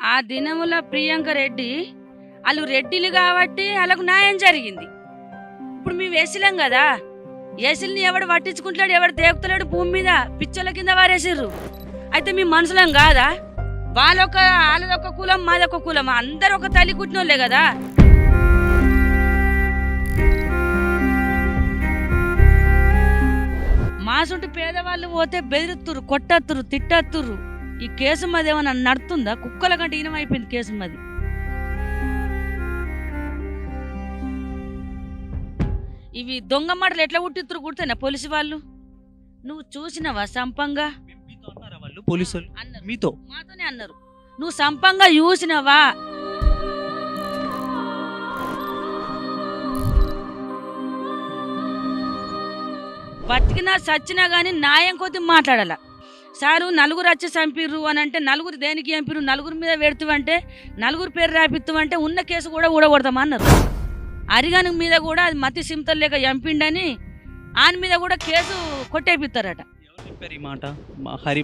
ఆ దినముల ప్రియాంక రెడ్డి వాళ్ళు రెడ్డిలు కాబట్టి వాళ్ళకు న్యాయం జరిగింది. ఇప్పుడు మేము వేసిలేం కదా, ఏసీలని ఎవడు పట్టించుకుంటాడు, ఎవడు దేకుతలేడు భూమి మీద, పిచ్చోళ్ళ కింద వారేసిర్రు. అయితే మీ మనుషులం కాదా? వాళ్ళదొక కులం, మాదొక కులం, అందరూ ఒక తల్లి కుట్టినోళ్ళే కదా. మాసుంటి పేదవాళ్ళు పోతే బెదిరిత్తురు, కొట్టత్తురు, తిట్టత్తురు. ఈ కేసు మది ఏమన్నా నడుతుందా? కుక్కల కంటే ఈనమైపోయింది కేసు మది. ఇవి దొంగ మాటలు ఎట్లా కుట్టిత్తురు కుడితేనా పోలీసు వాళ్ళు? నువ్వు చూసినవా సంపంగా? పోలీసులు అన్నారు, మీతో మాతోనే అన్నారు. నువ్వు సంపంగా చూసినవా? బతికినా సచ్చినా గానీ న్యాయం కొద్ది మాట్లాడాల. సారు నలుగురు వచ్చి చంపిర్రు అని అంటే, నలుగురు దేనికి చంపిర్రు, నలుగురి మీద పెడుతువంటే, నలుగురు పేరు రాపిత్తువంటే ఉన్న కేసు కూడా ఊడగొడతామన్నారు. అరిగాని మీద కూడా అది మతి సింతలు లేక చంపిండని ఆయన మీద కూడా కేసు కొట్టేపిస్తారట. చెప్పారు ఈ మాట? హరి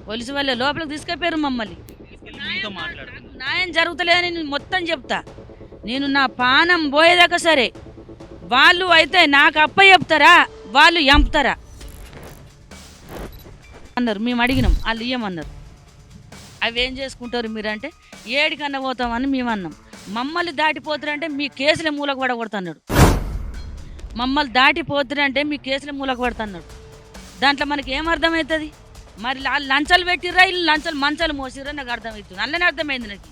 పోలీసు వాళ్ళే లోపలికి తీసుకెళ్ళారు మమ్మల్ని. మీతో మాట్లాడుతున్నారు. న్యాయం జరుగుతలేదని నేను మొత్తం చెప్తా. నేను నా పానం పోయేదాకా సరే. వాళ్ళు అయితే నాకు అప్ప చెప్తారా, వాళ్ళు ఎంపుతారా అన్నారు. మేము అడిగినాం, వాళ్ళు ఇయ్యమన్నారు. అవి ఏం చేసుకుంటారు మీరంటే, ఏడికన్నా పోతామని మేము అన్నాం. మమ్మల్ని దాటిపోతారంటే మీ కేసుల మూలకు పడగొడుతున్నాడు. మమ్మల్ని దాటిపోతారంటే మీ కేసుల మూలకు పడుతున్నాడు. దాంట్లో మనకి ఏం అర్థమవుతుంది? మరి లంచాలు పెట్టిర్రా, ఇల్లు మంచాలు మోసిర్రా, నాకు అర్థమవుతుంది. అల్లనే అర్థమైంది నాకు.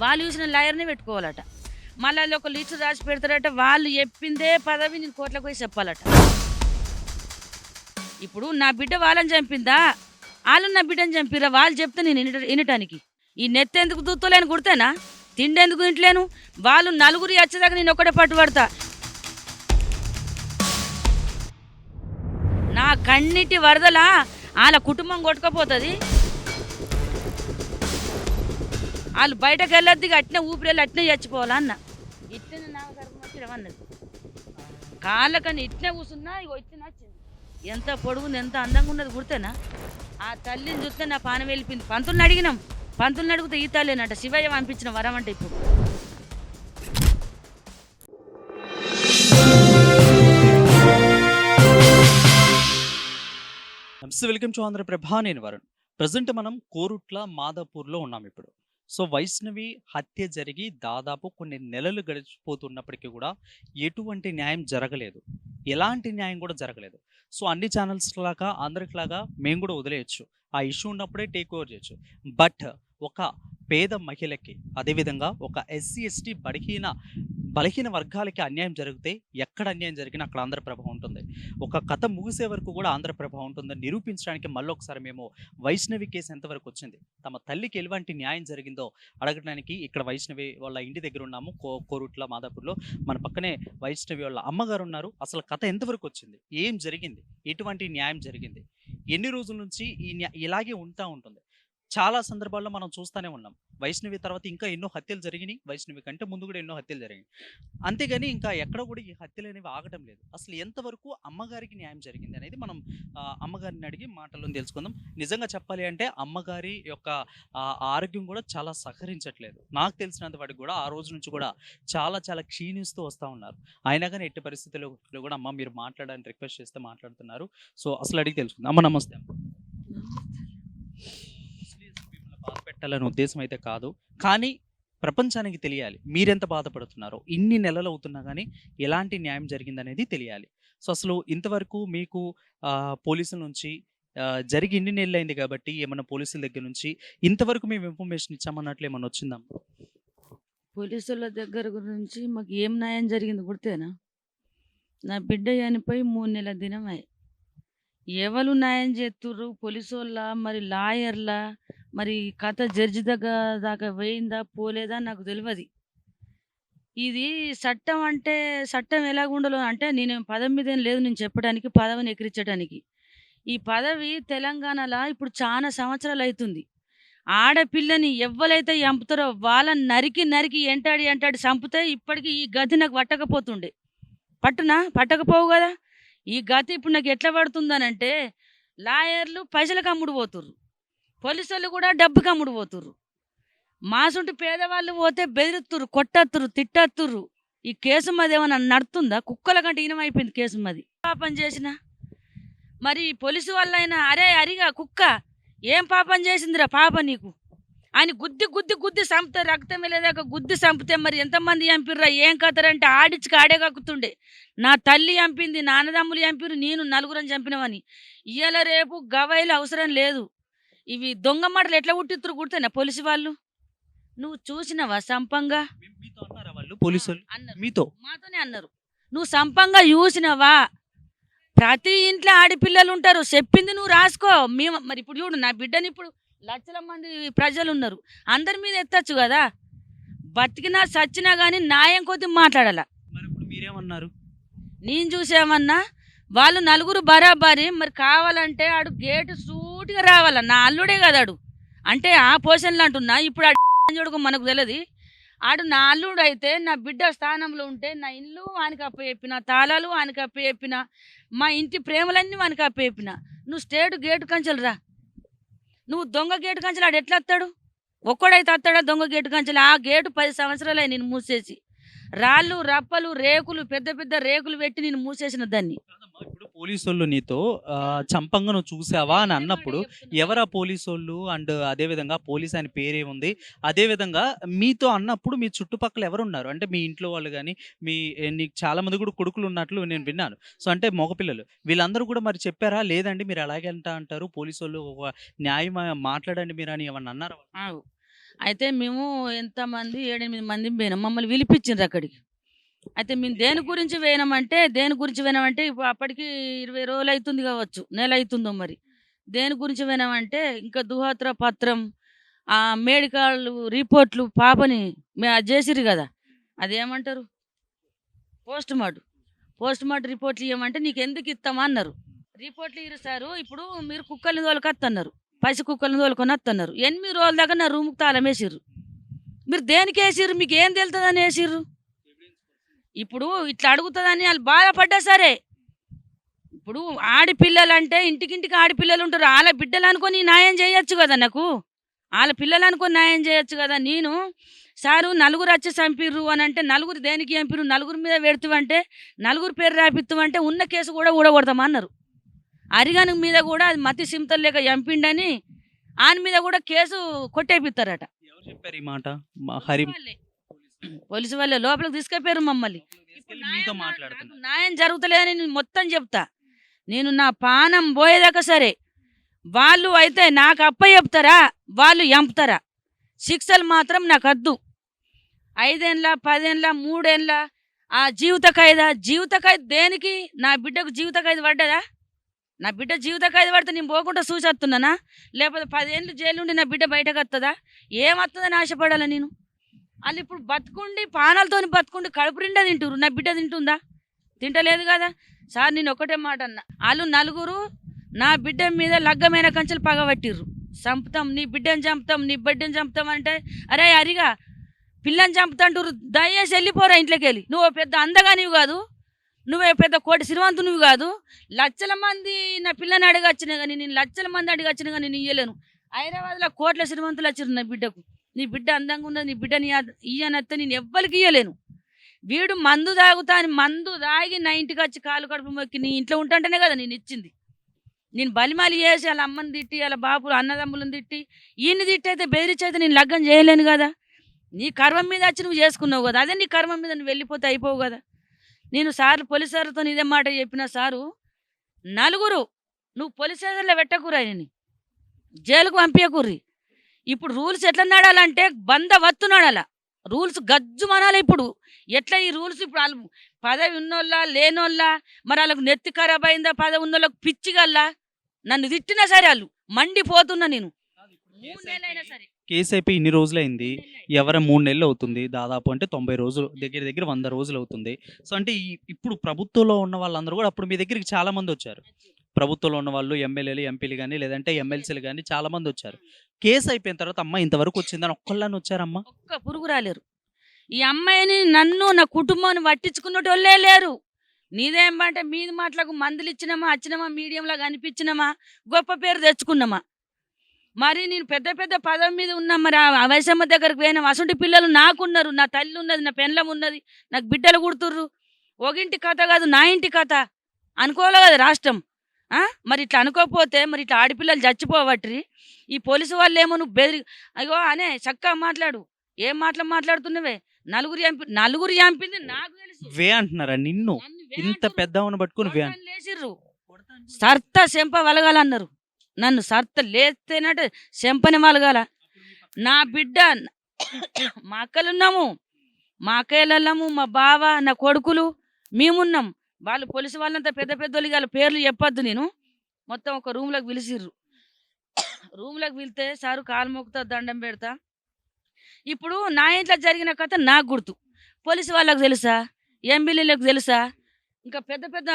వాళ్ళు చూసిన లాయర్ని పెట్టుకోవాలట. మళ్ళీ ఒక లిస్టు రాసి పెడతారట. వాళ్ళు చెప్పిందే పదవి నేను కోర్టులకు పోయి చెప్పాలట. ఇప్పుడు నా బిడ్డ వాళ్ళని చంపిందా, వాళ్ళు నా బిడ్డని చంపిరా, వాళ్ళు చెప్తే నేను వినటానికి ఈ నెత్తెందుకు దూత్తలేని కుడితేనా, తిండెందుకు తింటలేను? వాళ్ళు నలుగురు వచ్చేదాకా నేను ఒక్కడే పట్టుబడతా. నా కన్నిటి వరదలా వాళ్ళ కుటుంబం కొట్టుకపోతుంది. వాళ్ళు బయటకు వెళ్ళొద్ది, అట్నే ఊపిరెళ్ళి అట్నే చచ్చిపోవాలన్న. ఇట్నే నామన్నది కాళ్ళకని ఇట్నే కూర్చున్నా, ఇగో ఇట్నే నచ్చింది. ఎంత పొడుగుంది, ఎంత అందంగా ఉన్నది గుర్తేనా? ఆ తల్లిని చూస్తే నా పానం వెళ్ళిపోయింది. పంతుల్ని అడిగినాం, పంతుల్ని అడిగితే ఈ తల్లేనట శివయ్య పంపించిన వరం అంటే. ఇప్పుడు నమస్తే, వెల్కమ్ టు ఆంధ్రప్రభ. నేను వరుణ్. ప్రజెంట్ మనం కోరుట్ల మాదాపూర్లో ఉన్నాం ఇప్పుడు. సో వైష్ణవి హత్య జరిగి దాదాపు కొన్ని నెలలు గడిచిపోతున్నప్పటికీ కూడా ఎటువంటి న్యాయం జరగలేదు, ఎలాంటి న్యాయం కూడా జరగలేదు. సో అన్ని ఛానల్స్ లాగా అందరిలాగా మేము కూడా వదిలేయచ్చు, ఆ ఇష్యూ ఉన్నప్పుడే టేక్ ఓవర్ చేయొచ్చు. బట్ ఒక పేద మహిళకి, అదేవిధంగా ఒక ఎస్సీ ఎస్టీ బలహీన వర్గాలకి అన్యాయం జరిగితే ఎక్కడ అన్యాయం జరిగినా అక్కడ ఆంధ్రప్రభ ఉంటుంది. ఒక కథ ముగిసే వరకు కూడా ఆంధ్రప్రభ ఉంటుందని నిరూపించడానికి మళ్ళీ ఒకసారి మేము వైష్ణవి కేసు ఎంతవరకు వచ్చింది, తమ తల్లికి ఎలాంటి న్యాయం జరిగిందో అడగడానికి ఇక్కడ వైష్ణవి వాళ్ళ ఇంటి దగ్గర ఉన్నాము. కోరుట్ల మాదాపూర్లో మన పక్కనే వైష్ణవి వాళ్ళ అమ్మగారు ఉన్నారు. అసలు కథ ఎంతవరకు వచ్చింది, ఏం జరిగింది, ఎటువంటి న్యాయం జరిగింది, ఎన్ని రోజుల నుంచి ఇలాగే ఉంటుంది. చాలా సందర్భాల్లో మనం చూస్తూనే ఉన్నాం. వైష్ణవి తర్వాత ఇంకా ఎన్నో హత్యలు జరిగినాయి, వైష్ణవి కంటే ముందు కూడా ఎన్నో హత్యలు జరిగినాయి. అంతేగాని ఇంకా ఎక్కడ కూడా ఈ హత్యలు అనేవి ఆగటం లేదు. అసలు ఎంతవరకు అమ్మగారికి న్యాయం జరిగింది అనేది మనం అమ్మగారిని అడిగి మాటల్లో తెలుసుకుందాం. నిజంగా చెప్పాలి అంటే అమ్మగారి యొక్క ఆరోగ్యం కూడా చాలా సహకరించట్లేదు. నాకు తెలిసినంత వాటికి కూడా ఆ రోజు నుంచి కూడా చాలా చాలా క్షీణిస్తూ వస్తూ ఉన్నారు. అయినా కానీ ఎట్టి పరిస్థితుల్లో కూడా అమ్మ మీరు మాట్లాడడానికి రిక్వెస్ట్ చేస్తే మాట్లాడుతున్నారు. సో అసలు అడిగి తెలుసుకుందాం. అమ్మ నమస్తే. బాధ పెట్టాలనే ఉద్దేశం అయితే కాదు, కానీ ప్రపంచానికి తెలియాలి మీరెంత బాధపడుతున్నారో. ఇన్ని నెలలు అవుతున్నా కానీ ఎలాంటి న్యాయం జరిగిందనేది తెలియాలి. సో అసలు ఇంతవరకు మీకు పోలీసుల నుంచి జరిగి ఇన్ని నెలలు అయింది కాబట్టి ఏమన్నా పోలీసుల దగ్గర నుంచి ఇంతవరకు మేము ఇన్ఫర్మేషన్ ఇచ్చామన్నట్లు ఏమన్నా వచ్చిందా? పోలీసుల దగ్గర గురించి మాకు ఏం న్యాయం జరిగింది గుర్తేనా? నా బిడ్డ చనిపోయి 3 నెలల దినమే. ఎవరు న్యాయం చేస్తుర్రు? పోలీసు వాళ్ళ, మరి లాయర్లా, మరి కథ జడ్జి దాకా పోయిందా పోలేదా నాకు తెలియదు. ఇది చట్టం అంటే చట్టం ఎలాగుండాలో అంటే, నేను పదవి మీద ఏం లేదు నేను చెప్పడానికి, పదవిని ఎక్కిరించడానికి. ఈ పదవి తెలంగాణలో ఇప్పుడు చాలా సంవత్సరాలు అవుతుంది. ఆడపిల్లని ఎవ్వరైతే చంపుతారో వాళ్ళని నరికి ఎంటాడి చంపితే ఇప్పటికీ ఈ గది నాకు పట్టకపోతుండే. పట్టకపోవు కదా. ఈ గతి ఇప్పుడు నాకు ఎట్లా పడుతుందనంటే లాయర్లు పైసలకు అమ్ముడు పోతుర్రు, పోలీసోళ్ళు కూడా డబ్బుకి అమ్ముడు పోతుర్రు. మాసుంటి పేదవాళ్ళు పోతే బెదిరిత్తుర్రు, కొట్టత్తుర్రు, తిట్టత్తుర్రు. ఈ కేసు మాది ఏమన్నా నడుతుందా? కుక్కల కంటే ఈనమైపోయింది కేసు మాది. పాపం చేసిన మరి పోలీసు వాళ్ళైనా అరే అరిగా కుక్క ఏం పాపం చేసిందిరా పాప నీకు అని గుద్ది గుద్ది గుద్ది చంపితే రక్తం వెళ్ళేదాకా గుద్ది చంపితే మరి ఎంతమంది చంపిర్రా ఏం కథరంటే ఆడిచ్చి ఆడే కక్కుతుండే. నా తల్లి చంపింది, నాన్నదమ్ములు చంపిరు, నేను నలుగురని చంపినవని. ఇవాళ రేపు గవాయిలు అవసరం లేదు. ఇవి దొంగ మాటలు ఎట్లా కుట్టిత్తురు కుడితేనా పోలీసు వాళ్ళు? నువ్వు చూసినవా సంపంగా? మీతో అన్నారా వాళ్ళు పోలీసులు అన్నారు, మీతో? మాతోనే అన్నారు. నువ్వు సంపంగా చూసినవా? ప్రతి ఇంట్లో ఆడపిల్లలు ఉంటారు, చెప్పింది నువ్వు రాసుకో. మేము మరి ఇప్పుడు చూడు, నా బిడ్డని ఇప్పుడు లక్షల మంది ప్రజలు ఉన్నారు, అందరి మీద ఎత్తచ్చు కదా. బతికినా చచ్చినా కానీ న్యాయం కొద్ది మాట్లాడాల. మరి ఇప్పుడు మీరేమన్నారు? నేను చూసేమన్నా వాళ్ళు నలుగురు బరాబరి, మరి కావాలంటే ఆడు గేటు సూటిగా రావాల. నా అల్లుడే కదా ఆడు, అంటే ఆ పోషన్లు అంటున్నా. ఇప్పుడు ఆ చూడుకో మనకు తెలియదు. ఆడు నా అల్లుడు అయితే నా బిడ్డ స్థానంలో ఉంటే నా ఇల్లు వానికి అప్పచెప్పిన, తాళాలు వానికి అప్పచెప్పిన, మా ఇంటి ప్రేమలన్నీ వానికి అప్పచెప్పిన. నువ్వు స్టేట్ గేటు కంచెలు రా, నువ్వు దొంగ గేటు కంచెలు ఆడు ఎట్లా వస్తాడు? ఒక్కడైతే వస్తాడా దొంగ గేటు కంచెలు? ఆ గేటు 10 సంవత్సరాలు నేను మూసేసి, రాళ్ళు రప్పలు రేకులు పెద్ద పెద్ద రేకులు పెట్టి నేను మూసేసిన దాన్ని. కాదమ్మా, ఇప్పుడు పోలీసోళ్ళు నీతో చంపంగా నువ్వు చూసావా అని అన్నప్పుడు ఎవరా పోలీసోళ్ళు? అండ్ అదే విధంగా పోలీస్ ఆయన పేరేముంది? అదే విధంగా మీతో అన్నప్పుడు మీ చుట్టుపక్కల ఎవరున్నారు? అంటే మీ ఇంట్లో వాళ్ళు కానీ మీ నీకు చాలా మంది కూడా కొడుకులు ఉన్నట్లు నేను విన్నాను. సో అంటే మగపిల్లలు వీళ్ళందరూ కూడా మరి చెప్పారా? లేదండి మీరు అలాగే అంటారు పోలీసోళ్ళు, ఒక న్యాయం మాట్లాడండి మీరు అని ఏమన్నా అన్నారా? ఆగు. అయితే మేము ఎంతమంది 7-8 మంది పోయినాం, మమ్మల్ని పిలిపించిండ్రు అక్కడికి. అయితే మేము దేని గురించి పోయినామంటే ఇప్పుడు అప్పటికి 20 రోజులు అవుతుంది కావచ్చు, నెల అవుతుందో మరి. దేని గురించి పోయినామంటే ఇంకా దుహాత్ర పత్రం, మెడికల్ రిపోర్ట్లు పాపని అది చేసిర్రు కదా, అదేమంటారు పోస్ట్ మార్టం రిపోర్ట్లు ఇవ్వమంటే నీకు ఎందుకు ఇస్తామా అన్నారు. రిపోర్ట్లు ఇరుస్తారు, ఇప్పుడు మీరు కుక్కల్ని తోలుకొత్తన్నారు, పసి కుక్కల్ని తోలుకొని వస్తున్నారు. 8 రోజుల దాకా నా రూమ్కి తాళం వేసిర్రు. మీరు దేనికి వేసిర్రు? మీకు ఏం తెలుతుందని వేసిర్రు? ఇప్పుడు ఇట్లా అడుగుతుందని వాళ్ళు బాధపడ్డా సరే, ఇప్పుడు ఆడపిల్లలు అంటే ఇంటికింటికి ఆడపిల్లలు ఉంటారు, వాళ్ళ బిడ్డలు అనుకొని న్యాయం చేయొచ్చు కదా, నాకు వాళ్ళ పిల్లలు అనుకొని న్యాయం చేయొచ్చు కదా. నేను సారు నలుగురు వచ్చి చంపిర్రు అని అంటే నలుగురు దేనికి చంపిర్రు, నలుగురు మీద పెడుతావంటే నలుగురు పేరు రాపిస్తామంటే ఉన్న కేసు కూడా ఊడగొడతామా అన్నారు. అరిగాను మీద కూడా అది మతి సింతలు లేక చంపిండని ఆయన మీద కూడా కేసు కొట్టేపిస్తారట. ఎవరు చెప్పారు ఈ మాట? హరి పోలీసు వాళ్ళే లోపలికి తీసుకెళ్ళారు మమ్మల్ని. మీతో మాట్లాడుతున్నా. నాకు న్యాయం జరుగుతలేదని నేను మొత్తం చెప్తా. నేను నా పానం పోయేదాకా సరే, వాళ్ళు అయితే నాకు అప్ప చెప్తారా, వాళ్ళు ఎంపుతారా. శిక్షలు మాత్రం నాకు వద్దు. 5 ఏళ్ళ 10 ఏళ్ళ 3 ఏళ్ళ ఆ జీవిత ఖైదు దేనికి? నా బిడ్డకు జీవిత ఖైదు పడ్డదా? నా బిడ్డ జీవిత ఖైదు పడితే నేను పోకుండా చూసేస్తున్నానా? లేకపోతే 10 ఏళ్ళు జైలు ఉండి నా బిడ్డ బయటకు వస్తుందా? ఏమొస్తుందని ఆశపడాలా నేను? వాళ్ళు ఇప్పుడు బతుకుండి పానాలతో బతుకుండి కడుపు నిండా తింటురు, నా బిడ్డ తింటుందా? తింటలేదు కదా. సార్ నేను ఒకటే మాట అన్నా, వాళ్ళు నలుగురు నా బిడ్డ మీద లగ్గమైన కంచెలు పగబట్టిర్రు. చంపుతాం, నీ బిడ్డని చంపుతాం, నీ బిడ్డని చంపుతాం అంటే, అరే అరిగా పిల్లని చంపుతాంటురు, దయచేసి వెళ్ళిపోరా ఇంట్లోకి వెళ్ళి. నువ్వు పెద్ద అందగానివి కాదు, నువ్వే పెద్ద కోటి శ్రీమంతునివి కాదు. లక్షల మంది నా పిల్లని అడిగొచ్చినా కానీ, నేను లక్షల మంది అడిగొచ్చినా కానీ నేను ఇయ్యలేను. హైదరాబాద్లో కోట్ల శ్రీమంతులు వచ్చారు నా బిడ్డకు. నీ బిడ్డ అందంగా ఉన్నది, నీ బిడ్డని ఇయ్యనత్తే నేను ఎవ్వరికి ఇయ్యలేను. వీడు మందు తాగుతా అని మందు తాగి నా ఇంటికి వచ్చి కాలు కడుపు మొక్కి నీ ఇంట్లో ఉంటుంటేనే కదా నేను ఇచ్చింది. నేను బలిమాలి చేసి వాళ్ళ అమ్మని తిట్టి, వాళ్ళ బాబు అన్నదమ్ములను తిట్టి, ఈయన్ని తిట్టి అయితే బెదిరించి అయితే నేను లగ్గం చేయలేను కదా. నీ కర్మం మీద వచ్చి నువ్వు చేసుకున్నావు కదా, అదే నీ కర్మం మీద నువ్వు వెళ్ళిపోతే అయిపోవు కదా. నేను సార్లు పోలీసు సార్తో ఇదే మాట చెప్పిన, సారు నలుగురు నువ్వు పోలీస్ స్టేషన్లో పెట్టకురా, నేను జైలుకు పంపించకుర్రి. ఇప్పుడు రూల్స్ ఎట్లా నడాలంటే బందవత్తు నడాల, రూల్స్ గజ్జు మనాలి. ఇప్పుడు ఎట్లా ఈ రూల్స్? ఇప్పుడు వాళ్ళు పదవి ఉన్నోళ్ళ లేనోళ్ళ, మరి వాళ్ళకు నెత్తి ఖరాబ్ అయిందా, పదవి ఉన్నోళ్ళకు పిచ్చిగల్లా నన్ను తిట్టినా సరే వాళ్ళు మండిపోతున్నా. నేను 3 నెలలైనా సరే కేసు అయిపోయి ఇన్ని రోజులైంది, ఎవర 3 నెలలు అవుతుంది దాదాపు, అంటే 90 రోజులు, దగ్గర దగ్గర 100 రోజులు అవుతుంది. సో అంటే ఇప్పుడు ప్రభుత్వంలో ఉన్న వాళ్ళందరూ కూడా అప్పుడు మీ దగ్గరికి చాలా మంది వచ్చారు. ప్రభుత్వంలో ఉన్న వాళ్ళు ఎమ్మెల్యేలు, ఎంపీలు కానీ లేదంటే ఎమ్మెల్సీలు కానీ చాలా మంది వచ్చారు. కేసు అయిపోయిన తర్వాత అమ్మ ఇంతవరకు వచ్చిందని ఒక్కళ్ళని వచ్చారమ్మా? ఒక్క పురుగు రాలేరు. ఈ అమ్మాయిని నన్ను నా కుటుంబాన్ని పట్టించుకున్నటోళ్ళే లేరు. నీదేమంటే మీది మాటలకు మందులు ఇచ్చినామా వచ్చినామా మీడియంలో కనిపించినామా గొప్ప పేరు తెచ్చుకున్నామా మరి నేను పెద్ద పెద్ద పదవి మీద ఉన్నా మరి ఆ వయసమ్మ దగ్గరకు పోయినా అసంటి పిల్లలు నాకున్నారు నా తల్లి ఉన్నది నా పెండ్లం ఉన్నది నాకు బిడ్డలు కుడుతుర్రు ఒగింటి కథ కాదు నా ఇంటి కథ అనుకోవాలి కదా రాష్ట్రం మరి ఇట్లా అనుకోకపోతే మరి ఇట్లా ఆడపిల్లలు చచ్చిపోవట్రి ఈ పోలీసు వాళ్ళు ఏమో నువ్వు బెదిరి అయ్యో అనే చక్కగా మాట్లాడు ఏం మాట్లాడుతున్నావే నలుగురు చంపింది నాకు తెలుసు వే అంటున్నారా నిన్ను? నన్ను వే ఇంత అంటుర్రు. పెద్దవని పట్టుకుని వే కొడతాను లేచిర్రు సర్త చెంప వలగాలన్నారు నన్ను సర్త లేస్తేనంటే చెంపని వలగాల నా బిడ్డ మా అక్కలున్నాము మా అక్కయ్యలము మా బావ నా కొడుకులు మేమున్నాం వాళ్ళు పోలీసు వాళ్ళంతా పెద్ద పెద్దోళ్ళు వాళ్ళ పేర్లు చెప్పొద్దు నేను మొత్తం ఒక రూమ్లోకి పిలిచిర్రు రూమ్లోకి పిలితే సారు కాలు మొక్కుతా దండం పెడతా ఇప్పుడు నా ఇంట్లో జరిగిన కథ నాకు గుర్తు పోలీసు వాళ్ళకు తెలుసా ఎంబీలకు తెలుసా ఇంకా పెద్ద పెద్ద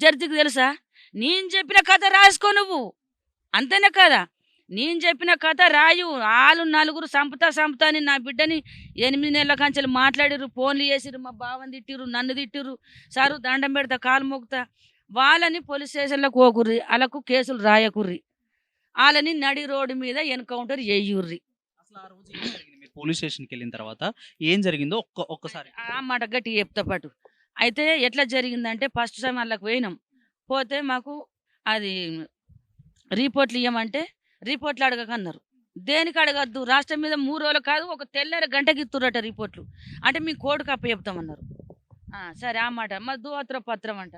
జడ్జికి తెలుసా నేను చెప్పిన కథ రాసుకో నువ్వు అంతేనే కదా నేను చెప్పిన కథ రాయు వాళ్ళు నలుగురు సంపుతా అని నా బిడ్డని 8 నెలల కంచెలు మాట్లాడిర్రు ఫోన్లు చేసిర్రు మా బావని తిట్టిర్రు నన్ను తిట్టిర్రు సారు దండం పెడతా కాలు మొక్కుతా వాళ్ళని పోలీస్ స్టేషన్లో కోకుర్రి వాళ్ళకు కేసులు రాయకుర్రి వాళ్ళని నడి రోడ్డు మీద ఎన్కౌంటర్ చేయుర్రి అసలు ఆ రోజు ఏం జరిగింది? మీరు పోలీస్ స్టేషన్కి వెళ్ళిన తర్వాత ఏం జరిగిందో ఒక్కసారి ఆ మాట గట్టి చెప్తా పాటు అయితే ఎట్లా జరిగిందంటే ఫస్ట్ టైం వాళ్ళకి పోయినాం పోతే మాకు అది రిపోర్ట్లు ఇవ్వమంటే రిపోర్ట్లు అడగకన్నారు దేనికి అడగద్దు రాష్ట్రం మీద 3 రోజులు కాదు ఒక తెల్లారి గంటకి ఇస్తురట రిపోర్ట్లు అంటే మీ కోర్టుకు అప్ప చెప్తామన్నారు సరే ఆ మాట మా దువత్ర పత్రం అంట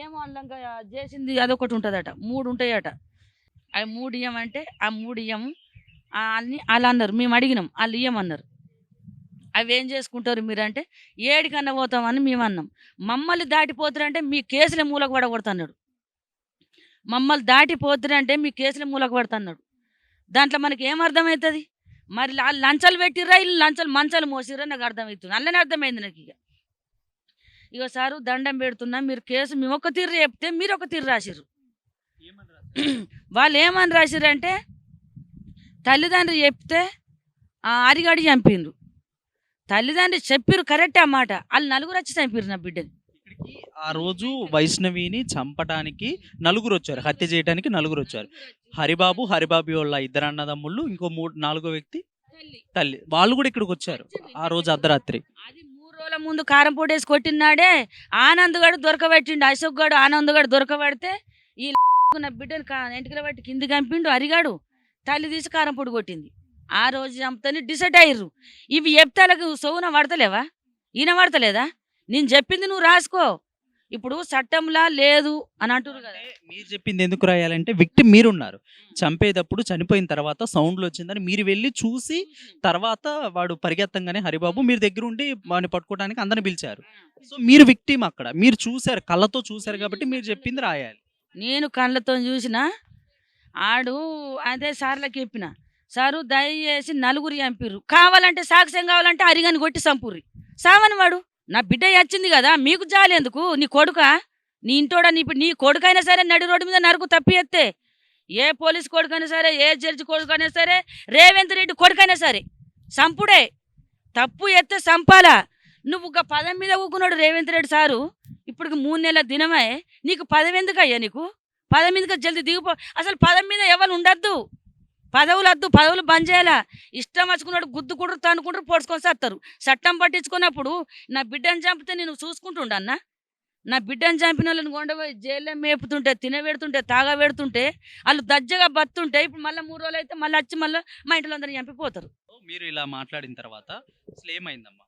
ఏమో అల్లంగా చేసింది అదొకటి ఉంటుందట 3 ఉంటాయట అవి 3 ఇవ్వమంటే ఆ 3 ఇవ్వము వాళ్ళని వాళ్ళు అన్నారు మేము అడిగినాం వాళ్ళు ఇవ్వమన్నారు అవి ఏం చేసుకుంటారు మీరంటే ఏడికన్నా పోతామని మేము అన్నాం మమ్మల్ని దాటిపోతారంటే మీ కేసులే మూలకు పడగొడుతున్నాడు మమ్మల్ని దాటిపోతారంటే మీ కేసులే మూలకు పడుతున్నాడు దాంట్లో మనకి ఏం అర్థమవుతుంది మరి వాళ్ళు లంచాలు పెట్టిర్రా వీళ్ళు మంచాలు మోసిర్రా నాకు అర్థమవుతుంది అల్లనే అర్థమైంది నాకు ఇక సారు దండం పెడుతున్నా మీరు కేసు మేము ఒక తీరు చెప్తే మీరు ఒక తీరు రాసిర్రు వాళ్ళు ఏమని రాసిర్రు అంటే తల్లిదండ్రులు చెప్తే అరిగాడి చంపిండ్రు తల్లిదండ్రులు చెప్పిర్రు కరెక్ట్ ఆ మాట వాళ్ళు నలుగురు వచ్చి చంపిర్రు నా బిడ్డని ఇక్కడికి ఆ రోజు వైష్ణవిని చంపడానికి నలుగురు వచ్చారు, హత్య చేయడానికి నలుగురు వచ్చారు. హరిబాబు వాళ్ళ 2 అన్నదమ్ముళ్ళు, ఇంకో 4వ వ్యక్తి తల్లి, వాళ్ళు కూడా ఇక్కడికి వచ్చారు ఆ రోజు అర్ధరాత్రి. అది 3 రోజుల ముందు కారం పొడేసి కొట్టినాడే ఆనంద్ గడు దొరకబెట్టిండు అశోక్ గడు ఆనంద్ గడు దొరకబడితే ఈ నా బిడ్డని ఎంటికల బట్టి కింది కంపిండు అరిగాడు తల్లి తీసి కారం పొడి కొట్టింది ఆ రోజు చంపుతాని డిసైడ్ అయ్యిర్రు ఇవి చెప్తాలకు సౌన పడతలేవా ఈయన పడతలేదా నేను చెప్పింది నువ్వు రాసుకో ఇప్పుడు చట్టంలా లేదు అని అంటారు కదా. మీరు చెప్పింది ఎందుకు రాయాలంటే విక్టిమ్ మీరున్నారు, చంపేటప్పుడు చనిపోయిన తర్వాత సౌండ్లు వచ్చిందని మీరు వెళ్ళి చూసి తర్వాత వాడు పరిగెత్తంగానే హరిబాబు మీరు దగ్గర ఉండి వాడిని పట్టుకోవడానికి అందరిని పిలిచారు. సో మీరు విక్టిమ్ అక్కడ మీరు చూశారు, కళ్ళతో చూశారు కాబట్టి మీరు చెప్పింది రాయాలి. నేను కళ్ళతో చూసిన ఆడు అదే సార్లకు చెప్పిన సారు దయచేసి నలుగురు చంపిర్రు కావాలంటే సాక్ష్యం కావాలంటే అరిగాని కొట్టి చంపుర్రి సావని వాడు నా బిడ్డ వచ్చింది కదా మీకు జాలేందుకు నీ కొడుక నీ ఇంటోడ నీ కొడుకైనా సరే నడి రోడ్డు మీద నరుకు తప్పి ఎత్తే ఏ పోలీస్ కొడుకైనా సరే ఏ జడ్జి కొడుకైనా సరే రేవంత్ రెడ్డి కొడుకైనా సరే సంపుడే తప్పు ఎత్తే సంపాలా నువ్వు ఒక పదం మీద ఊకున్నాడు రేవంత్ రెడ్డి సారు ఇప్పుడు 3 నెలల దినమే నీకు పదవి ఎందుకు అయ్యా నీకు పదం మీదకి జల్దీ దిగిపో అసలు పదం మీద ఎవరు ఉండద్దు పదవులు బంద్ చేయాలా ఇష్టం వచ్చుకున్నాడు గుద్దు కుడురు తనుకుంటారు పొడుచుకొని సత్తారు చట్టం పట్టించుకున్నప్పుడు నా బిడ్డను చంపితే నేను చూసుకుంటుండన్నా నా బిడ్డను చంపిన వాళ్ళని కొండపోయి జైల్లో మేపుతుంటే తినబెడుతుంటే తాగబెడుతుంటే వాళ్ళు దజ్జగా బతుంటే ఇప్పుడు మళ్ళీ 3 రోజులు అయితే మళ్ళీ వచ్చి మళ్ళీ మా ఇంట్లో అందరూ చంపిపోతారు. మీరు ఇలా మాట్లాడిన తర్వాత అసలు ఏమైందమ్మా?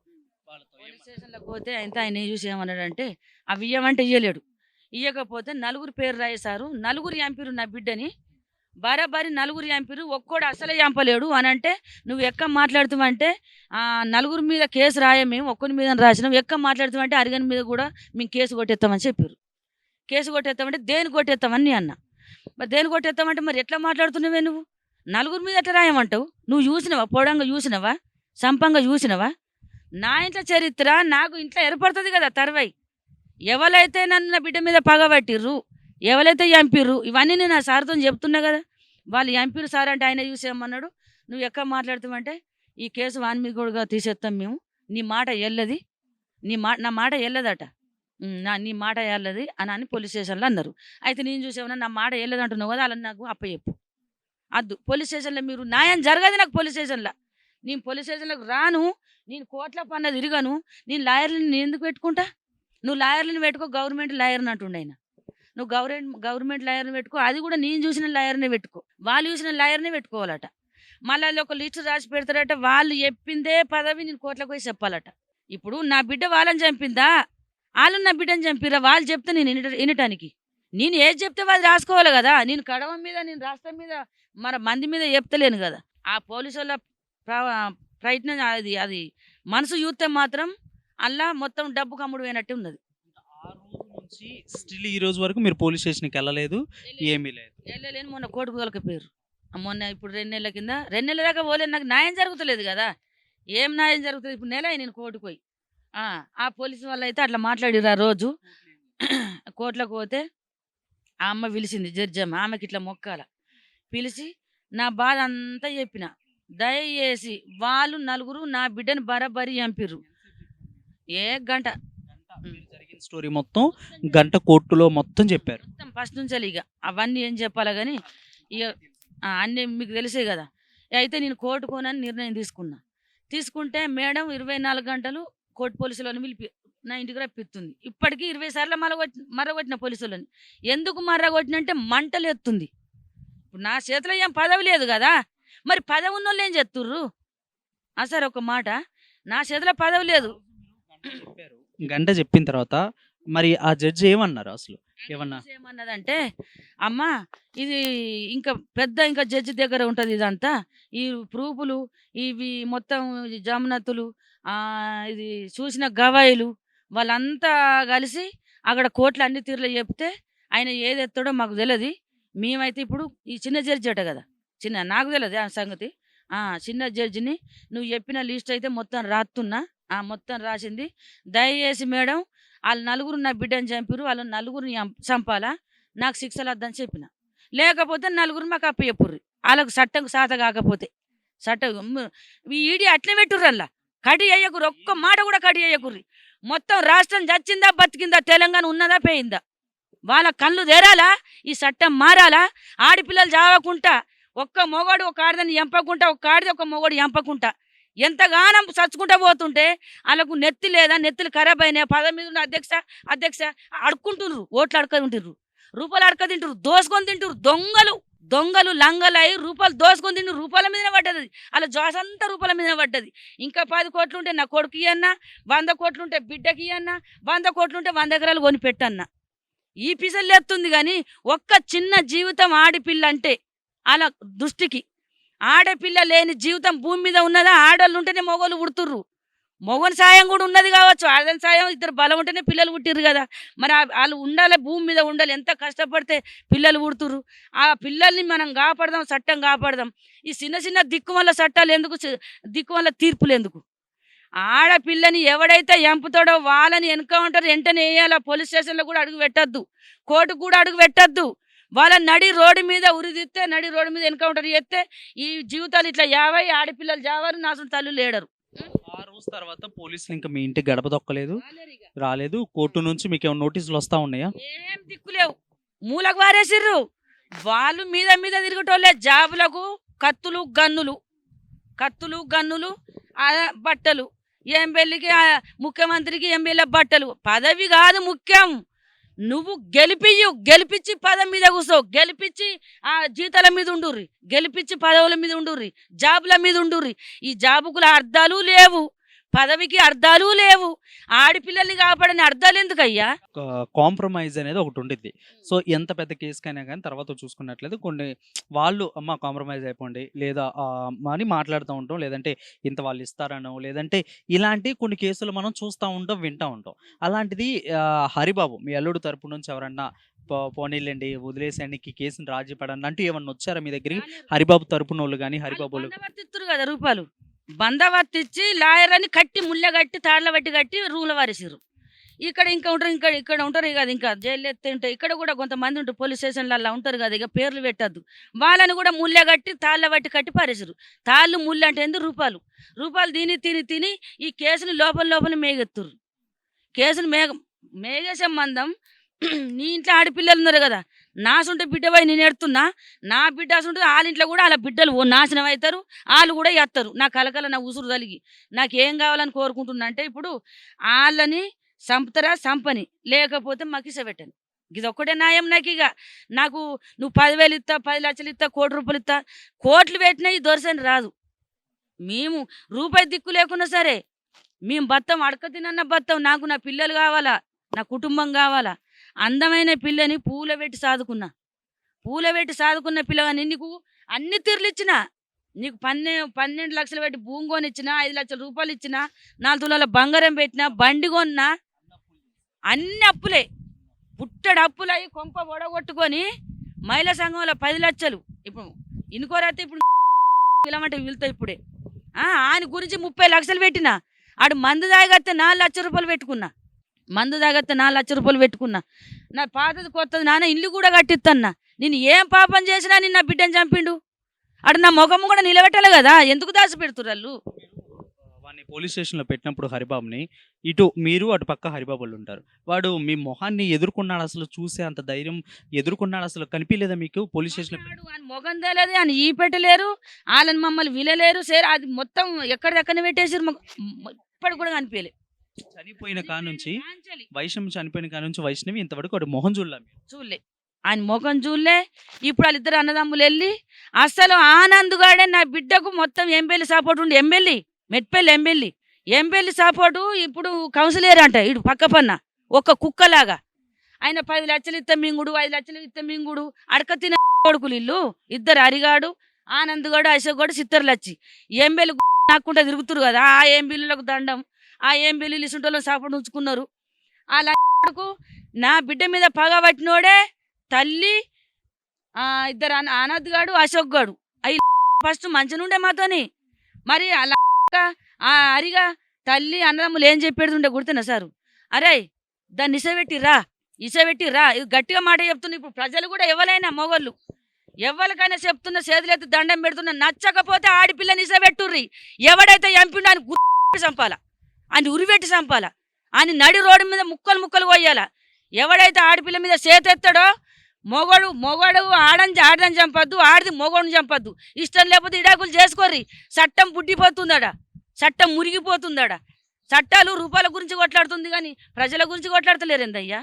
పోలీస్ స్టేషన్లోకి పోతే ఆయన చూసి ఏమన్నాడంటే అవి ఇవ్వమంటే ఇవ్వలేడు ఇవ్వకపోతే నలుగురు పేరు రాయేశారు నలుగురు చంపిరు నా బిడ్డని బరాబరి నలుగురు చంపిరు ఒక్కోడు అసలే చంపలేడు అని అంటే నువ్వు ఎక్క మాట్లాడుతావంటే నలుగురు మీద కేసు రాయ మేము ఒక్కరి మీద రాసినాం ఎక్క మాట్లాడుతామంటే అరిగని మీద కూడా మేము కేసు కొట్టేస్తామని చెప్పారు. కేసు కొట్టేస్తామంటే దేని కొట్టేస్తామని అన్న మరి దేని కొట్టేస్తామంటే మరి ఎట్లా మాట్లాడుతున్నావే నువ్వు నలుగురు మీద ఎట్లా రాయమంటావు నువ్వు చూసినవా పొడంగా చూసినవా సంపంగా చూసినవా నా ఇంట్లో చరిత్ర నాకు ఇంట్లో ఏర్పడుతుంది కదా తర్వాయి ఎవరైతే నన్ను నా బిడ్డ మీద పగబట్టిర్రు ఎవరైతే చంపిర్రు ఇవన్నీ నేను ఆ సార్తో చెప్తున్నా కదా వాళ్ళు చంపిర్రు సార్ అంటే ఆయన చూసేయమన్నాడు నువ్వు ఎక్కడ మాట్లాడుతావంటే ఈ కేసు వాని మీద కూడా తీసేస్తాం మేము నీ మాట వెళ్ళది నా మాట వెళ్ళదట నీ మాట ఎల్లది అని పోలీస్ స్టేషన్‌లో అన్నారు. అయితే నేను చూసి ఏమన్నా నా మాట ఎల్లదంటున్నావు కదా! ఆళ్ళని నాకు అప్పజెప్పు. అద్దు పోలీస్ స్టేషన్‌లో మీరు న్యాయం జరగదు నాకు పోలీస్ స్టేషన్‌ల. నేను పోలీస్ స్టేషన్‌లోకి రాను. నేను కోట్ల పన్న తిరగను. నేను లాయర్‌లని నేనెందుకు పెట్టుకుంటా? నువ్వు లాయర్‌లని పెట్టుకో గవర్నమెంట్ లాయర్‌ని అంటుండాయన. నువ్వు గవర్నమెంట్ లాయర్‌ని పెట్టుకో. అది కూడా నేను చూసిన లాయర్‌నే పెట్టుకో. వాళ్ళు చూసిన లాయర్‌నే పెట్టుకోవాలట. మళ్ళా ఆళ్ళొక లిస్ట్ రాసి పెడతారట. వాళ్ళు చెప్పిందే పదవి నేను కోర్టులోకి పోయి చెప్పాలట. ఇప్పుడు నా బిడ్డ వాళ్ళని చంపిందా? ఆళ్ళు నా బిడ్డని చంపిర్రా? వాళ్ళు చెప్తే నేను ఇనటానికి. నేను ఏది చెప్తే వాళ్ళు రాసుకోవాలి గదా! నేను కడవ మీద, నేను రాష్ట్రం మీద, మంది మీద చెప్తలేను గదా! ఆ పోలీసోళ్ళ ప్ర ప్రయత్నం అది అది మనసు చూస్తే మాత్రం అల్లా మొత్తం డబ్బు కమ్ముడు పోయినట్టే ఉన్నది. ఆ రోజు నుంచి స్టిల్ ఈ రోజు వరకు మీరు పోలీస్ స్టేషన్‌కెళ్ళలేదు. ఏమీ లేదు. ఎళ్ళలేను మొన్న కోర్టుకు తోలుకపోయిర్రు. మొన్న ఇప్పుడు 2 నెలల కింద 2 నెలల దాకా పోలేను. నాకు న్యాయం జరుగుతలేదు గదా! ఏం న్యాయం జరుగుతది? ఇప్పుడు నెల అయింది నేను కోర్టుకు పోయి. ఆ! ఆ పోలీసు వాళ్ళైతే అట్లా మాట్లాడిర్రు ఆ రోజు. కోర్టులోకి పోతే ఆ అమ్మ పిలిచింది జడ్జమ్మ. ఆమెకిట్లా మొక్కాల. పిలిచి నా బాధ అంతా చెప్పిన. దయచేసి వాళ్ళు నలుగురు నా బిడ్డని బరాబరి చంపిర్రు. ఏ గంట. హ్మ్. మీరు జరిగిన స్టోరీ మొత్తం గంట కోర్టులో మొత్తం చెప్పారు. మొత్తం ఫస్ట్ నుంచెల్లి ఇగ. అవన్నీ ఏం చెప్పాలా గాని ఇగ అన్నీ మీకు తెలిసే గదా! అయితే నేను కోర్టుకోనని నిర్ణయం తీసుకున్నా. తీసుకుంటే మేడం 24 గంటలు కోర్టు పోలీసులను పిలిపి నా ఇంటికి రప్పిస్తుంది. ఇప్పటికి 20 సార్లు మర్రగొట్టిన పోలీసులని. ఎందుకు మర్రగొట్టినంటే మంటలెత్తుంది. ఇప్పుడు నా చేతిలో ఏం పదవి లేదు గదా! మరి పదవి ఉన్నోళ్ళు ఏం చేస్తుర్రు? సార్ ఒక మాట. నా చేతిలో పదవి లేదు. గంట చెప్పిన తర్వాత మరి ఆ జడ్జి ఏమన్నారు అసలు? ఏమన్నా? ఏమన్నదంటే, "అమ్మా ఇది ఇంకా జడ్జి దగ్గర ఉంటది ఇదంతా. ఈ ప్రూఫులు ఇవి మొత్తం జమానతులు ఇది చూసిన గవాయిలు వాళ్ళంతా కలిసి అక్కడ కోర్టులో అన్ని తీర్లు చెప్తే ఆయన ఏదెత్తాడో మాకు తెలది. మేమైతే ఇప్పుడు ఈ చిన్న జడ్జి అట గదా! నాకు తెలదు ఆ సంగతి. చిన్న జడ్జిని నువ్వు చెప్పిన లిస్ట్ అయితే మొత్తం రాస్తున్నా. మొత్తం రాసింది. దయచేసి మేడం ఆళ్ళు నలుగురు నా బిడ్డని చంపిర్రు. వాళ్ళ నలుగురిని చంపాలా. నాకు శిక్షలొద్దని చెప్పిన. లేకపోతే నలుగురు మాకు అప్పచెప్పుర్రి. ఆళ్ళకు చట్టం సాత కాకపోతే. ఈ ఈడీ అట్లే పెట్టుర్రల్లా. కటి ఎయ్యకుర్రి. ఒక్క మాట కూడా కటి ఎయ్యకుర్రి. మొత్తం రాష్ట్రం చచ్చిందా? బతికిందా? తెలంగాణ ఉన్నదా? పోయిందా? వాళ్ళ కళ్ళు తెరాలా? ఈ చట్టం మారాలా? ఆడపిల్లలు చావకుంటా ఒక్క మొగోడు ఒక ఆడదని ఎంపకుంటా, ఒక ఆడిది ఒక మొగోడు ఎంపకుంటా ఎంతగానం చచ్చుకుంటా పోతుంటే ఆళ్ళకు నెత్తి లేదా? నెత్తులు ఖరాబ్ అయినాయి. పదవి మీద ఉన్న అధ్యక్ష అడుక్కుంటుర్రు. ఓట్లు అడకతింటుర్రు. రూపాయలు అడకతింటుర్రు. దోసుకొని తింటుర్రు. దొంగలు లంగలై రూపాయలు దోసుకొని తింటుర్రు. రూపాయల మీదనే పడ్డది. ఆళ్ళ జ్వాసంతా రూపాయల మీదనే పడ్డది. ఇంకా 10 కోట్లుంటే నా కొడుకు ఇయ్యన్నా, 100 కోట్లుంటే బిడ్డకి ఇయ్యన్నా, 100 కోట్లుంటే 100 ఎకరాలు కొని పెట్టన్నా. ఈ పిసలేస్తుంది గాని ఒక్క చిన్న జీవితం ఆడపిల్ల అంటే ఆళ్ళ దృష్టికి ఆడపిల్ల లేని జీవితం భూమి మీద ఉన్నదా? ఆడోళ్ళు ఉంటేనే మొగోళ్ళు పుడుతుర్రు. మొగోని సాయం కూడా ఉన్నది కావచ్చు. ఆడదాని సాయం ఇద్దరు బలం ఉంటేనే పిల్లలు పుట్టిర్రు కదా! మరి ఆళ్ళు ఉండాలి, భూమి మీద ఉండాలి. ఎంత కష్టపడితే పిల్లలు పుడుతుర్రు. ఆ పిల్లల్ని మనం కాపాడదాం, చట్టం కాపాడదాం. ఈ చిన్న చిన్న దిక్కుమాల చట్టాలు ఎందుకు? దిక్కుమాల తీర్పులు ఎందుకు? ఆడపిల్లని ఎవడైతే ఎంపుతాడో వాళ్ళని ఎన్కౌంటర్ వెంటనే వేయాల. పోలీస్ స్టేషన్లో కూడా అడుగు పెట్టద్దు. కోర్టుకు కూడా అడుగు పెట్టద్దు. వాళ్ళ నడి రోడ్డు మీద ఉరిదిస్తే, నడి రోడ్డు మీద ఎన్కౌంటర్ చేస్తే ఈ జీవితాలు ఇట్లా 50 ఆడపిల్లలు జావారు. నా అసలు తల్లు లేడరు. ఆ రోజు తర్వాత పోలీసులు ఇంకా మీ ఇంటికి గడప తొక్కలేదు, రాలేదు. కోర్టు నుంచి మీకేమైనా నోటీసులు వస్తా ఉన్నాయా? ఏం దిక్కులేవు. మూలకు వారేసిర్రు. వాళ్ళు మీద మీద తిరిగేటోళ్ళే. జాబులకు కత్తులు గన్నులు బట్టలు. ఎంబెల్లికి ముఖ్యమంత్రికి ఎంబీల బట్టలు. పదవి కాదు ముఖ్యం. నువ్వు గెలిపించి పదవి మీద కూర్చో. గెలిపించి జీతాల మీద ఉండుర్రి. గెలిపించి పదవుల మీద ఉండుర్రి. జాబుల మీద ఉండుర్రి. ఈ జాబుకుల అర్థాలు లేవు. పదవికి అర్థాలు లేవు. ఆడపిల్లల్ని కాపాడని అర్థాలు ఎందుకయ్యా? కాంప్రమైజ్ అనేది ఒకటి ఉండిద్ది. సో ఎంత పెద్ద కేసుకైనా కానీ తర్వాత చూసుకున్నట్లయితే కొన్ని వాళ్ళు అమ్మ కాంప్రమైజ్ అయిపోండి లేదా అని మాట్లాడుతూ ఉంటాం. లేదంటే ఇంత వాళ్ళు ఇస్తారనో లేదంటే ఇలాంటి కొన్ని కేసులు మనం చూస్తూ ఉంటాం, వింటూ ఉంటాం. అలాంటిది హరిబాబు మీ అల్లుడు తరపు నుంచి ఎవరన్నా పోనీలేండి వదిలేసేయండి ఈ కేసుని రాజీ పడండి అంటూ ఏమన్నా వచ్చారా మీ దగ్గరికి? హరిబాబు తరపునోళ్ళు కానీ హరిబాబు కదా రూపాయలు బందవత్తిచ్చి లాయర్ అని కట్టి ముళ్ళ కట్టి తాళ్ల బట్టి కట్టి రూమ్లో వారేసారు. ఇక్కడ ఉంటారు కదా. ఇంకా జైలు ఎత్తే ఉంటాయి. ఇక్కడ కూడా కొంతమంది ఉంటారు పోలీస్ స్టేషన్లలో ఉంటారు కదా. ఇక పేర్లు పెట్టద్దు. వాళ్ళని కూడా ముళ్ళ కట్టి తాళ్ళ బట్టి కట్టి పారేసారు. తాళ్ళు ముళ్ళు అంటే ఎందుకు? రూపాయలు తిని ఈ కేసుని లోపల మేగెత్తురు. కేసుని మేఘ సంబంధం నీ ఇంట్లో ఆడపిల్లలు ఉన్నారు కదా, నాసుంటే బిడ్డ పోయి నేను ఎడుతున్నా, నా బిడ్డ అసుంటే వాళ్ళ ఇంట్లో కూడా వాళ్ళ బిడ్డలు నాశనం అవుతారు, వాళ్ళు కూడా ఎత్తారు. నా కలకల నా ఉసురు తలిగి నాకేం కావాలని కోరుకుంటున్నా అంటే, ఇప్పుడు వాళ్ళని సంపుతారా సంపని, లేకపోతే మాకు ఇసబెట్టని. ఇది ఒక్కటే న్యాయం నాకు. ఇక నాకు నువ్వు 10,000 ఇస్తా, 10 లక్షలు ఇస్తా, కోటి రూపాయలు ఇస్తా, కోట్లు పెట్టినా ఈ దొరసని రాదు. మేము రూపాయి దిక్కు లేకున్నా సరే మేము బత్తం అడక తినన్న బత్తం. నాకు నా పిల్లలు కావాలా, నా కుటుంబం కావాలా. అందమైన పిల్లని పూల పెట్టి సాదుకున్నా, పూల పెట్టి సాదుకున్న పిల్లగాని నీకు అన్ని తీర్లు ఇచ్చిన, నీకు 12 లక్షలు పెట్టి భూమి కొనిచ్చిన, 5 లక్షల రూపాయలు ఇచ్చిన, 4 తులాల బంగారం పెట్టిన, బండి కొన్నా, అన్ని అప్పులే. పుట్టడు అప్పులై కొంప ఒడగొట్టుకొని మహిళా సంఘంలో 10 లక్షలు. ఇప్పుడు ఇనుకోరైతే ఇప్పుడు పిలమంటే వీళ్ళతో ఇప్పుడే ఆయన గురించి 30 లక్షలు పెట్టిన. ఆడు మందు తాగత్తే 4 లక్షల రూపాయలు పెట్టుకున్నా, మందు తాగత్తే 4 లక్షల రూపాయలు పెట్టుకున్నా. నా పాతది కొత్తది నాన్న ఇల్లు కూడా కట్టిస్తాన్నా. నేను ఏం పాపం చేసినా నేను నా బిడ్డని చంపిండు. ఆడు నా ముఖం కూడా నిలబెట్టాలి కదా, ఎందుకు దాచి పెడుతుర్రు? వాడిని పోలీస్ స్టేషన్లో పెట్టినప్పుడు హరిబాబుని, ఇటు మీరు అటు పక్క హరిబాబులు ఉంటారు, వాడు మీ మొహాన్ని ఎదుర్కొన్నాడు, అసలు చూసే అంత ధైర్యం ఎదుర్కొన్నాడు, అసలు కనిపించలేదా మీకు పోలీస్ స్టేషన్లో? ఆయన మొఖం తెలియదు, ఆయన ఈ పెట్టలేరు, వాళ్ళని మమ్మల్ని విలలేరు సార్. అది మొత్తం ఎక్కడిదక్కడనే పెట్టేసారు, ఇప్పటికి కూడా కనిపించలే. చనిపోయిన కాడ నుంచి వైష్ణవి చనిపోయిన కాడ నుంచి వైష్ణవి ఇంతవరకు వాడు మొహం చూడలే, ఆయన ముఖం చూడలే. ఇప్పుడు వాళ్ళిద్దరు అన్నదమ్ములు వెళ్ళి అసలు ఆనందుగాడే నా బిడ్డకు మొత్తం ఎంపీఎల్ సపోర్ట్ ఉండి, మెట్పల్లి ఎంపీఎల్ సపోర్టు. ఇప్పుడు కౌన్సిలర్ అంట ఇటు పక్క పన్న ఒక కుక్కలాగా. ఆయన 10 లక్షలు ఇస్తే మింగుడు, 5 లక్షలు ఇస్తే మింగుడు. అడక తిన కొడుకులు ఇల్లు ఇద్దరు, హరిగాడు, ఆనంద్గాడు, అశోక్ సిత్తర్లు వచ్చి ఎంపీలు నాకుంటా తిరుగుతురు కదా. ఆ ఎంపీలకు దండం, ఆ ఎంపీలు ఇసుంటోళ్ళని సపోర్ట్ ఉంచుకున్నారు. ఆ కొడుకు నా బిడ్డ మీద పగ పట్టినోడే తల్లి, ఇద్దరు ఆనంద్ గాడు, అశోక్ గాడు. అవి ఫస్ట్ మంచిగా ఉండే మాతోని. మరి అలా హరిగా తల్లి అన్నదమ్ములు ఏం చెప్పేది ఉండే గుర్తున్నా సారు, అరే దాన్ని ఇసబెట్టిరా ఇది గట్టిగా మాట చెప్తున్నా. ఇప్పుడు ప్రజలు కూడా ఎవరైనా మొగోళ్ళు ఎవరికైనా చెప్తున్నా, చేతులెత్తి దండం పెడుతున్నా, నచ్చకపోతే ఆడిపిల్లని ఇసబెట్టుర్రి. ఎవడైతే ఎంపిండో ఆయన గుర్తు చంపాలా, ఆయన ఉరిపెట్టి చంపాలా, ఆయన నడి రోడ్డు మీద ముక్కలు కొయ్యాలా. ఎవడైతే ఆడపిల్ల మీద చేతెత్తాడో మొగోడు ఆడని చంపద్దు, ఆడిది మొగోడిని చంపద్దు. ఇష్టం లేకపోతే ఇడాకులు చేసుకోర్రి. చట్టం పుట్టిపోతుందడా, చట్టం మురిగిపోతుందడా. చట్టాలు రూపాయల గురించి కొట్లాడుతుంది కానీ ప్రజల గురించి కొట్లాడతలేరేందయ్యా?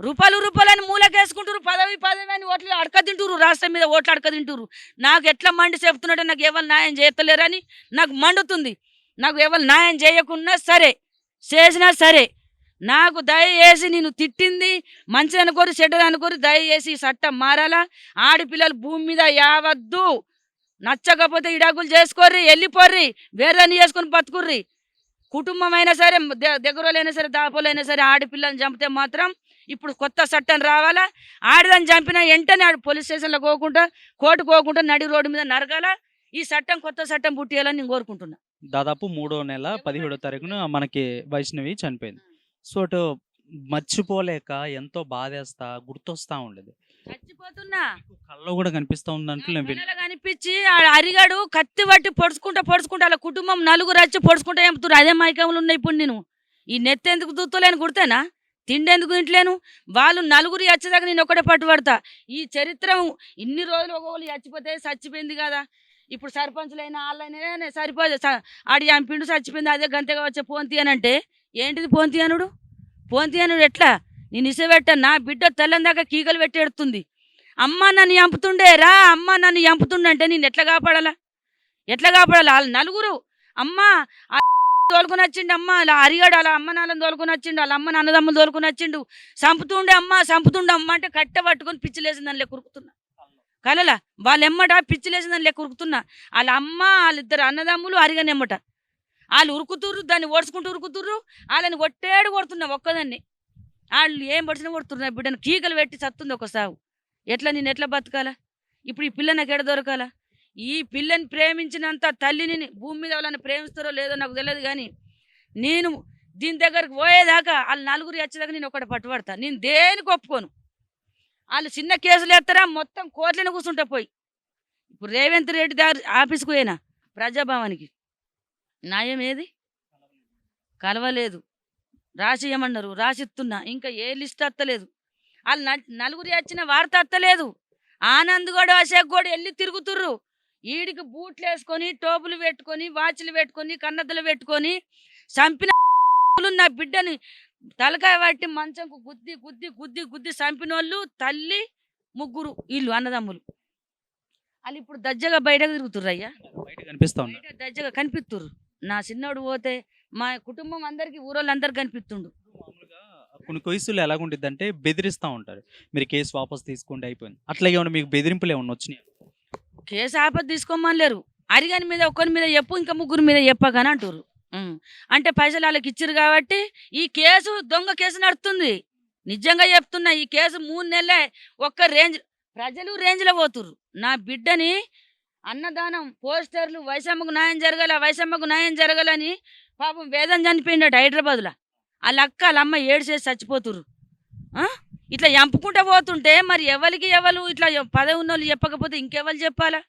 రూపాయలు అని మూలకేసుకుంటారు, పదవి అని ఓట్లు అడక తింటురు, రాష్ట్రం మీద ఓట్లు అడక తింటురు. నాకు ఎట్లా మండి చెప్తున్నట్టు నాకు ఎవరు న్యాయం చేయలేరని నాకు మండుతుంది. నాకు ఎవరు న్యాయం చేయకున్నా సరే, చేసినా సరే, నాకు దయచేసి నేను తిట్టింది మంచి అనుకోరు, చెడ్డది అనుకోరు, దయచేసి చట్టం మారాలా. ఆడపిల్లలు భూమి మీద యావద్దు. నచ్చకపోతే ఇడాకులు చేసుకోర్రి, వెళ్ళిపోర్రి, వేరేని చేసుకొని బతుకుర్రి. కుటుంబం అయినా సరే, దగ్గరలైనా సరే, దాపోలైనా సరే, ఆడపిల్లని చంపితే మాత్రం ఇప్పుడు కొత్త చట్టం రావాలా. ఆడదాన్ని చంపినా వెంటనే ఆడు పోలీస్ స్టేషన్లో పోకుండా, కోర్టు పోకుండా నడి రోడ్డు మీద నరగాల. ఈ చట్టం కొత్త చట్టం పుట్టియాలని నేను కోరుకుంటున్నా. దాదాపు 3వ నెల 17వ తారీఖున మనకి వైష్ణవి చనిపోయింది. సో అటు మర్చిపోలేక ఎంతో బాధేస్తా గుర్తొస్తా ఉండేది. చచ్చిపోతున్నా, కళ్ళలో కూడా కనిపిస్తా ఉందంటే కనిపించి అరిగాడు కత్తి పట్టి పొడుచుకుంటా వాళ్ళ కుటుంబం నలుగురు వచ్చి పొడుచుకుంటా చంపుతున్నారు. అదే మైకంలో ఉన్నాయి. ఇప్పుడు నేను ఈ నెత్తి ఎందుకు దూతలేను, గుర్తేనా? తిండి ఎందుకు తింటలేను? వాళ్ళు నలుగురు వచ్చేదాకా నేను ఒకటే పట్టుబడతా. ఈ చరిత్ర ఇన్ని రోజులు ఒకళ్ళు చచ్చిపోతే చచ్చిపోయింది కదా. ఇప్పుడు సర్పంచులైనా వాళ్ళైనా సరిపోదు, ఆడి చంపిండు చచ్చిపోయింది, అదే గంతగా వచ్చే పోంతి అని అంటే ఏంటిది పోంతియానుడు? ఎట్లా నేను ఇసబెట్టా? నా బిడ్డ తెల్లని దాకా కీకలు పెట్టి ఎడుతుంది. అమ్మ నన్ను చంపుతుండే రా, అమ్మ నన్ను చంపుతుండంటే నేను ఎట్లా కాపాడాలా? వాళ్ళు నలుగురు అమ్మ తోలుకొని వచ్చిండు, అమ్మ అలా అరిగాడు, అలా అమ్మ నాన్నని తోలుకొని వచ్చిండు, వాళ్ళ అమ్మ నాన్నదమ్ములు తోలుకొని వచ్చిండు. చంపుతుండే అమ్మ అంటే కట్టె పట్టుకొని పిచ్చిలేసిందని లెక్క ఉరుకుతున్నా. కలలా వాళ్ళ ఎమ్మట పిచ్చిలేసిందని లెక్క ఉరుకుతున్నా. వాళ్ళ అమ్మ వాళ్ళిద్దరు అన్నదమ్ములు అరిగనెమ్మట వాళ్ళు ఉరుకుతుర్రు, దాన్ని ఓడ్చుకుంటూ ఉరుకుతుర్రు. వాళ్ళని కొడుతున్నా ఒక్కదాన్ని. వాళ్ళు ఏం పడిచినా కొడుతున్నారు. బిడ్డను కీకలు పెట్టి చస్తుంది ఒక సాగు. నేను ఎట్లా బతకాలా? ఇప్పుడు ఈ పిల్ల నాకు ఎడ దొరకాలా? ఈ పిల్లని ప్రేమించినంత తల్లిని భూమి మీద వాళ్ళని ప్రేమిస్తారో లేదో నాకు తెలియదు, కానీ నేను దీని దగ్గరకు పోయేదాకా వాళ్ళు నలుగురు వచ్చేదాకా నేను ఒకటి పట్టుబడతా. నేను దేనికి ఒప్పుకోను. వాళ్ళు చిన్న కేసులు ఎత్తారా, మొత్తం కోర్టులను కూర్చుంటా పోయి. ఇప్పుడు రేవంత్ రెడ్డి ఆఫీస్కు పోయినా, ప్రజాభవన్కి, న్యాయం ఏది? కలవలేదు. రాసి ఇయ్యమన్నారు, రాసిస్తున్నా. ఇంకా ఏ లిస్ట్ అత్తలేదు. ఆళ్ళు నలుగురు వచ్చిన వార్త అత్తలేదు. ఆనంద్ గూడా, అశోక్ గూడా ఎళ్లి తిరుగుతుర్రు. ఈడికి బూట్లేసుకొని, టోపులు పెట్టుకొని, వాచ్‌లు పెట్టుకొని, కన్నద్దులు పెట్టుకొని, సంపిన నా బిడ్డని తలకాయ పట్టి మంచంకు గుద్ది, గుద్ది, గుద్ది, గుద్ది సంపినోళ్ళు తల్లి, ముగ్గురు ఈళ్ళు అన్నదమ్ములు. ఆళ్ళిప్పుడు దజ్జగా బయటకు తిరుగుతుర్రయ్యా. బయట కనిపిస్తా ఉన్నారు. బయట దజ్జగా కనిపిత్తుర్రు. నా చిన్నోడు పోతే మా కుటుంబం అందరికి ఊరోళ్ళందరికి కనిపిత్తుండు. మామూలుగా కొన్ని కేసులు ఎలాగుండిద్దంటే బెదిరిస్తా ఉంటారు. మీరు కేసు వాపస్ తీసుకోండి అయిపోయింది. అట్లా ఏమన్నా మీకు బెదిరింపులు ఏమన్నా వచ్చినాయా? కేసు ఆపద తీసుకోమనలేరు. అరిగాని మీద ఒక్కని మీద చెప్పు, ఇంకా ముగ్గురు మీద చెప్పగాని అంటుర్రు. అంటే పైసలు వాళ్ళకి ఇచ్చిర్రు కాబట్టి ఈ కేసు దొంగ కేసు నడుస్తుంది. నిజంగా చెప్తున్నా, ఈ కేసు 3 నెలలే ఒక్క రేంజ్ ప్రజలు రేంజ్‌లో పోతుర్రు. నా బిడ్డని అన్నదానం పోస్టర్లు వైసమ్మకు న్యాయం జరగాల, వైసమ్మకు న్యాయం జరగాలని పాపం వేదం చనిపోయిండట హైదరాబాద్‌ల. ఆళ్ళక్క, ఆళ్ళమ్మ ఏడ్చేసి చచ్చిపోతుర్రు. ఆ! ఇట్లా ఎంపుకుంటా పోతుంటే మరి ఎవలికి ఎవలు ఇట్లా పదవి ఉన్నోళ్ళు చెప్పకపోతే ఇంకెవలు చెప్పాలా?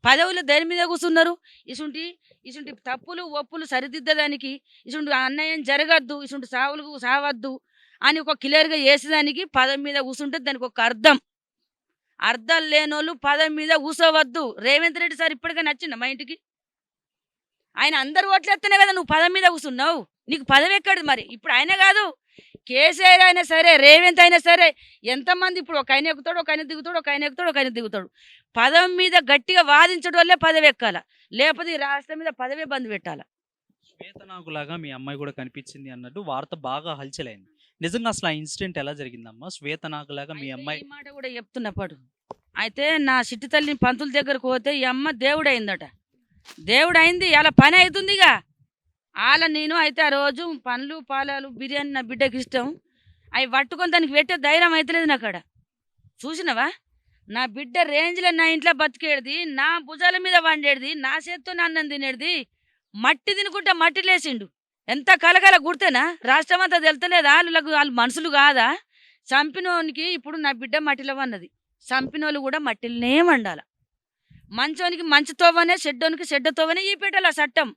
పదవులు దేని మీద కూసున్నారు? ఇసుంటి తప్పులు, ఒప్పులు సరిదిద్దడానికి, ఇసుంటి అన్యాయం జరగద్దు, ఇసుంటి సావులకు సావద్దు అని ఒక క్లియర్‌గా చేసేదానికి పదవి మీద కూసుంటే దానికి ఒక అర్థం. అర్థం లేనోళ్ళు పదవి మీద కూసోవద్దు. రేవంత్ రెడ్డి సార్ ఇప్పటికైనా వచ్చిండా మా ఇంటికి? ఆయన అందరు ఓట్లేస్తేనే కదా నువ్వు పదవి మీద కూసున్నావు. నీకు పదవి ఎక్కడిది మరి? ఇప్పుడు ఆయన కాదు, కేసీఆర్ అయినా సరే, రేవంత్ అయినా సరే, ఎంతమంది ఇప్పుడు ఒక ఆయన ఎక్కుతాడు, ఒక ఆయన దిగుతాడు, ఒక ఆయన ఎక్కుతాడు, ఒక ఆయన దిగుతాడు. పదవి మీద గట్టిగా వాదించడం వల్లే పదవి ఎక్కాల, లేకపోతే ఈ రాష్ట్రం మీద పదవే బంద్ పెట్టాల. శ్వేతనాగులాగా మీ అమ్మాయి కూడా కనిపించింది అన్నట్టు వార్త బాగా హల్చలైంది. నిజంగా అసలు ఆ ఇన్సిడెంట్ ఎలా జరిగిందమ్మా? శ్వేతనాగులాగా మీ అయితే అమ్మాయి ఈ మాట కూడా చెప్తున్నా పడు. అయితే నా చిట్టి తల్లిని పంతుల దగ్గరకు పోతే ఈ అమ్మ దేవుడైందట. దేవుడైంది, అలా పని అవుతుందిగా. నేను అయితే ఆ రోజు పండ్లు, పాలాలు, బిర్యానీ నా బిడ్డకి ఇష్టం. అవి పట్టుకొని దానికి పెట్టే ధైర్యం అవుతలేదు నాకాడ. చూసినవా? నా బిడ్డ రేంజ్‌లో నా ఇంట్లో బతికేడిది, నా భుజాల మీద వండేడిది, నా చేత్తోనే అన్నం తినేడిది, మట్టి తినుకుంటా మట్టి లేచిండు. ఎంత కలకల గుర్తేనా? రాష్ట్రం అంతా తెలుతలేదా? వాళ్ళు మనుషులు కాదా? చంపినోనికి ఇప్పుడు నా బిడ్డ మట్టిలో వన్నది. చంపినోళ్ళు కూడా మట్టిలోనే వండాల. మంచోనికి మంచి తోవనే, చెడ్డోనికి చెడ్డ తోవనే ఈ పెట్టాల చట్టం.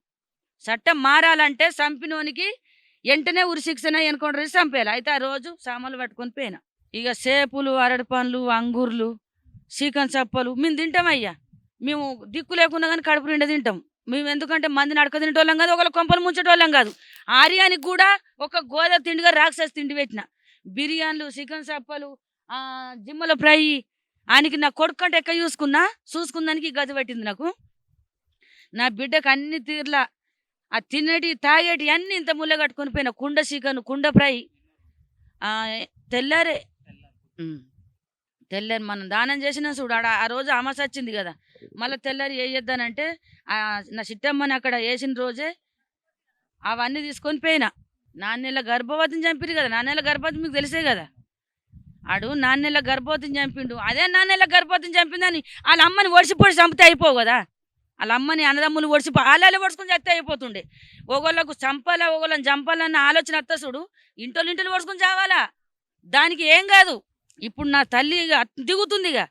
చట్టం మారాలంటే చంపినోనికి వెంటనే ఉరిశిక్షణ ఎన్కౌంటర్ చేసి చంపేయాలి. అయితే ఆ రోజు సామాన్లు పట్టుకొని పోయినా. ఇక సేపులు, అరటి పండ్లు, అంగూర్లు, చికెన్ చప్పలు మేము తింటామయ్యా. మేము దిక్కు లేకున్నా కానీ కడుపు నిండా తింటాం. మేము ఎందుకంటే మందిని అడక తినేటోళ్ళం కాదు, ఒకళ్ళ కొంపలు ముంచేటోళ్ళం కాదు. ఆర్యానికి కూడా ఒక గోదా తిండిగా రాక్షసి తిండి పెట్టిన. బిర్యానీలు, చికెన్ చప్పలు, జిమ్మల ఫ్రై, ఆయనకి నా కొడుకు కంటే ఎక్కువ చూసుకున్నానికి గది పెట్టింది నాకు. నా బిడ్డకు అన్ని తీర్లా ఆ తినేటి తాగేటి అన్నీ ఇంత ముళ్ళ కట్టుకొని పోయిన. కుండ చికెన్, కుండ ఫ్రై, తెల్లారే తెల్లారి మనం దానం చేసినా చూడు. ఆ రోజు అమాస వచ్చింది కదా, మళ్ళీ తెల్లారి ఏ చేద్దానంటే నా చిట్టమ్మని అక్కడ వేసిన రోజే అవన్నీ తీసుకొని పోయినా. 4 నెలల గర్భవతిని చంపిరు కదా. 4 నెలల గర్భవతి మీకు తెలిసే కదా. 4 నెలల గర్భవతిని చంపిండు. అదే 4 నెలల గర్భవతిని చంపిందని వాళ్ళ అమ్మని ఒడిసిపోయి చంపితే అయిపోవు కదా. వాళ్ళ అమ్మని అన్నదమ్ములు వాళ్ళే ఒడుచుకొని చస్తే అయిపోతుండే. ఒకళ్ళకు చంపాలా, ఒకళ్ళని చంపాలన్న ఆలోచన వస్తా చూడు. ఇంటోళ్ళు ఒడుచుకొని చావాలా, దానికి ఏం కాదు. ఇప్పుడు నా తల్లి దిగుతుందిగా.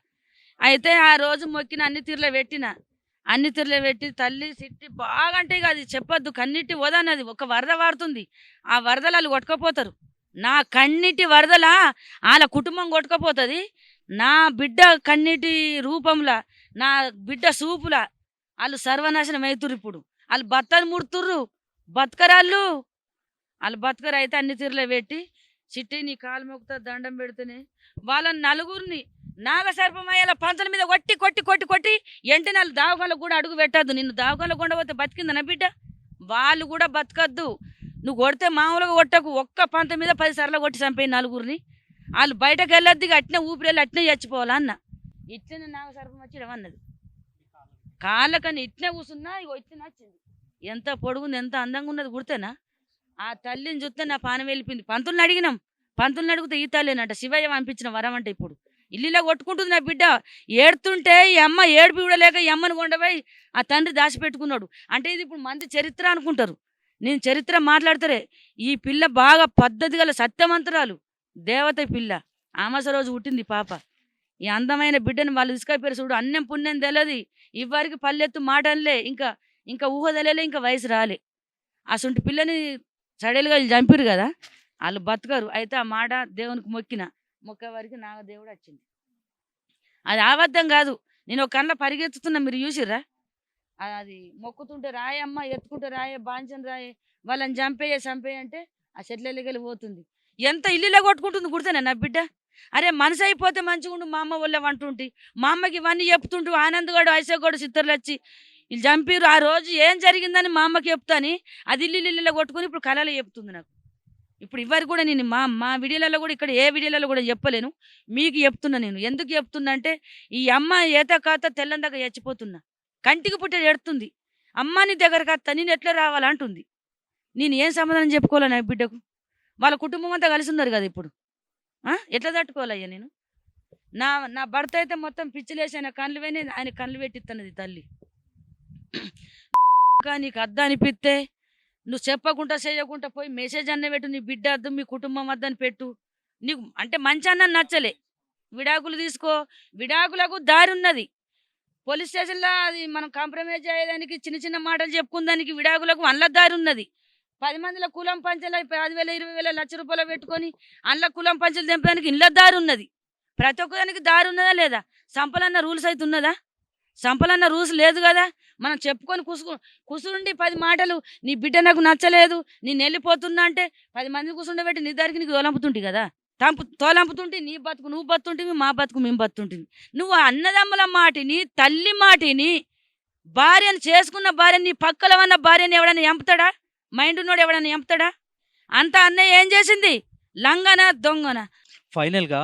అయితే ఆ రోజు మొక్కిన అన్ని తీర్లో పెట్టి తల్లి సిట్టి బాగా అంటే ఇక అది చెప్పొద్దు, కన్నీటి వదన్నది ఒక వరద వారుతుంది. ఆ వరదలు వాళ్ళు కొట్టుకపోతారు. నా కన్నీటి వరదల వాళ్ళ కుటుంబం కొట్టుకపోతుంది. నా బిడ్డ కన్నీటి రూపంలో, నా బిడ్డ సూపుల వాళ్ళు సర్వనాశనం అవుతుర్రు. ఇప్పుడు వాళ్ళు బత్తని ముడుతుర్రు, బతకరాళ్ళు. వాళ్ళు బతకరు. అయితే అన్ని తీర్లో పెట్టి చిట్టి నీ కాలు మొక్కుతా దండం పెడితేనే వాళ్ళని నలుగురిని నాగసర్పమయ్యేలా పంచల మీద కొట్టి కొట్టి కొట్టి కొట్టి ఎంటే వాళ్ళు దావకాలకు కూడా అడుగు పెట్టద్దు. నిన్ను దావకాలకు కొండపోతే బతికింది నా బిడ్డ. వాళ్ళు కూడా బతకద్దు. నువ్వు కొడితే మామూలుగా కొట్టకు, ఒక్క పంత మీద 10 సార్లు కొట్టి చంపేయి నలుగురిని. వాళ్ళు బయటకు వెళ్ళొద్దు, ఇక అట్నే ఊపిరెళ్ళి అట్నే చచ్చిపోవాలన్న. ఇట్లనే నాగసర్పం వచ్చి అన్నది. కాళ్ళకని ఇట్నే కూర్చున్నా, ఇగో ఇట్లా వచ్చింది. ఎంత పొడుగుంది, ఎంత అందంగా ఉన్నది గుర్తేనా? ఆ తల్లిని చూస్తే నా పానం వెళ్ళిపోయింది. పంతుల్ని అడిగినాం. పంతుల్ని అడిగితే ఈ తల్లినంట శివయ్య పంపించిన వరం అంటే. ఇప్పుడు ఇల్లులా కొట్టుకుంటుంది నా బిడ్డ. ఏడుతుంటే ఈ అమ్మ ఏడుపు చూడలేక ఈ అమ్మని కొండపోయి ఆ తండ్రి దాచిపెట్టుకున్నాడు. అంటే ఇది ఇప్పుడు మంది చరిత్ర అనుకుంటారు. నేను చరిత్ర మాట్లాడతారే. ఈ పిల్ల బాగా పద్ధతి గల సత్యవంతురాలు, దేవత పిల్ల. ఆమాస రోజు పుట్టింది పాప. ఈ అందమైన బిడ్డని వాళ్ళు తీసుకపోయారు చూడు. అన్నం పుణ్యం తెలియదు ఇవ్వరికి, పల్లెత్తు మాట అనలే, ఇంకా ఊహ తెలియలే, ఇంకా వయసు రాలే. అసంటి పిల్లని సడేలుగా వీళ్ళు చంపిరు కదా, వాళ్ళు బతకరు. అయితే ఆ మాట దేవునికి మొక్కే వరకు నా దేవుడు వచ్చింది. అది అబద్ధం కాదు. నేను ఒక కళ్ళ పరిగెత్తుతున్నా, మీరు చూసిర్రా? అది మొక్కుతుంటే రాయమ్మ, ఎత్తుకుంటే రాయే, బాంచని రాయే, వాళ్ళని చంపేయ అంటే ఆ చెట్లెళ్ళకెళ్ళి పోతుంది. ఎంత ఇల్లులో కొట్టుకుంటుంది గుర్తేనా నా బిడ్డ? అరే మనిషి అయిపోతే మంచిగుండు మా అమ్మ వాళ్ళే అంటుంటి. మా అమ్మకి ఇవన్నీ చెప్తుంటూ ఆనందగాడు ఐసోగాడు చిత్తర్లు వచ్చి వీళ్ళు చంపిరు, ఆ రోజు ఏం జరిగిందని మా అమ్మకి చెప్తాని అది ఇల్లులో కొట్టుకొని ఇప్పుడు కళలో చెప్తుంది నాకు. ఇప్పుడు ఇవరికి కూడా నేను మా మా వీడియోలలో కూడా, ఇక్కడ ఏ వీడియోలలో కూడా చెప్పలేను, మీకు చెప్తున్నా. నేను ఎందుకు చెప్తున్నా అంటే, ఈ అమ్మ ఏత కాత తెల్లందాక చచ్చిపోతున్నా, కంటికి పుట్టే ఎడుతుంది. అమ్మ నీ దగ్గరకు వస్తా, నేను ఎట్లా రావాలంటుంది. నేను ఏం సమాధానం చెప్పుకోవాలి నా బిడ్డకు? వాళ్ళ కుటుంబం అంతా కలిసి ఉన్నారు కదా ఇప్పుడు. ఎట్లా తట్టుకోవాలయ్యా నేను? నా నా భర్త అయితే మొత్తం పిచ్చిలేసి ఆయన కళ్ళు పోయినాయి, ఆయన కళ్ళు పెట్టిస్తున్నది తల్లి. నీకు అద్దా అనిపిస్తే నువ్వు చెప్పకుండా చేయకుండా పోయి మెసేజ్ అన్న పెట్టు, నీ బిడ్డ వద్దు మీ కుటుంబం వద్దని పెట్టు. నీకు అంటే మంచి అన్న నచ్చలే, విడాకులు తీసుకో. విడాకులకు దారి ఉన్నది. పోలీస్ స్టేషన్లో అది మనం కాంప్రమైజ్ అయ్యేదానికి, చిన్న చిన్న మాటలు చెప్పుకుందానికి విడాకులకు అందులో దారి ఉన్నది. 10 మందిలో కులం పంచలు 10,000 20,000 లక్ష రూపాయలు పెట్టుకొని అందులో కులం పంచలు తెంపడానికి ఇంట్లో దారి ఉన్నది. ప్రతి ఒక్కదానికి దారి ఉన్నదా లేదా? సంపలన్న రూల్స్ అయితే ఉన్నదా? సంపలన్న రూల్స్ లేదు కదా. మనం చెప్పుకొని కుసుండి 10 మాటలు, నీ బిడ్డ నాకు నచ్చలేదు, నేను వెళ్ళిపోతున్నా అంటే 10 మంది కూర్చుండబెట్టి నీ దగ్గరికి నీకు తోలంపుతుంటి కదా. తోలంపుతుంటే నీ బతుకు నువ్వు బతుంటివి, మా బతుకు మేము బతుంటివి. నువ్వు అన్నదమ్ముల మాటిని, తల్లి మాటిని, భార్యను చేసుకున్న భార్యని, నీ పక్కల ఉన్న భార్యని ఎవడన్నా ఎంపుతాడా? మైండ్ ఉన్నోడు ఎవడన్నా ఎంపుతాడా? అంత అన్నయ్య ఏం చేసింది? లంగన దొంగన. ఫైనల్‌గా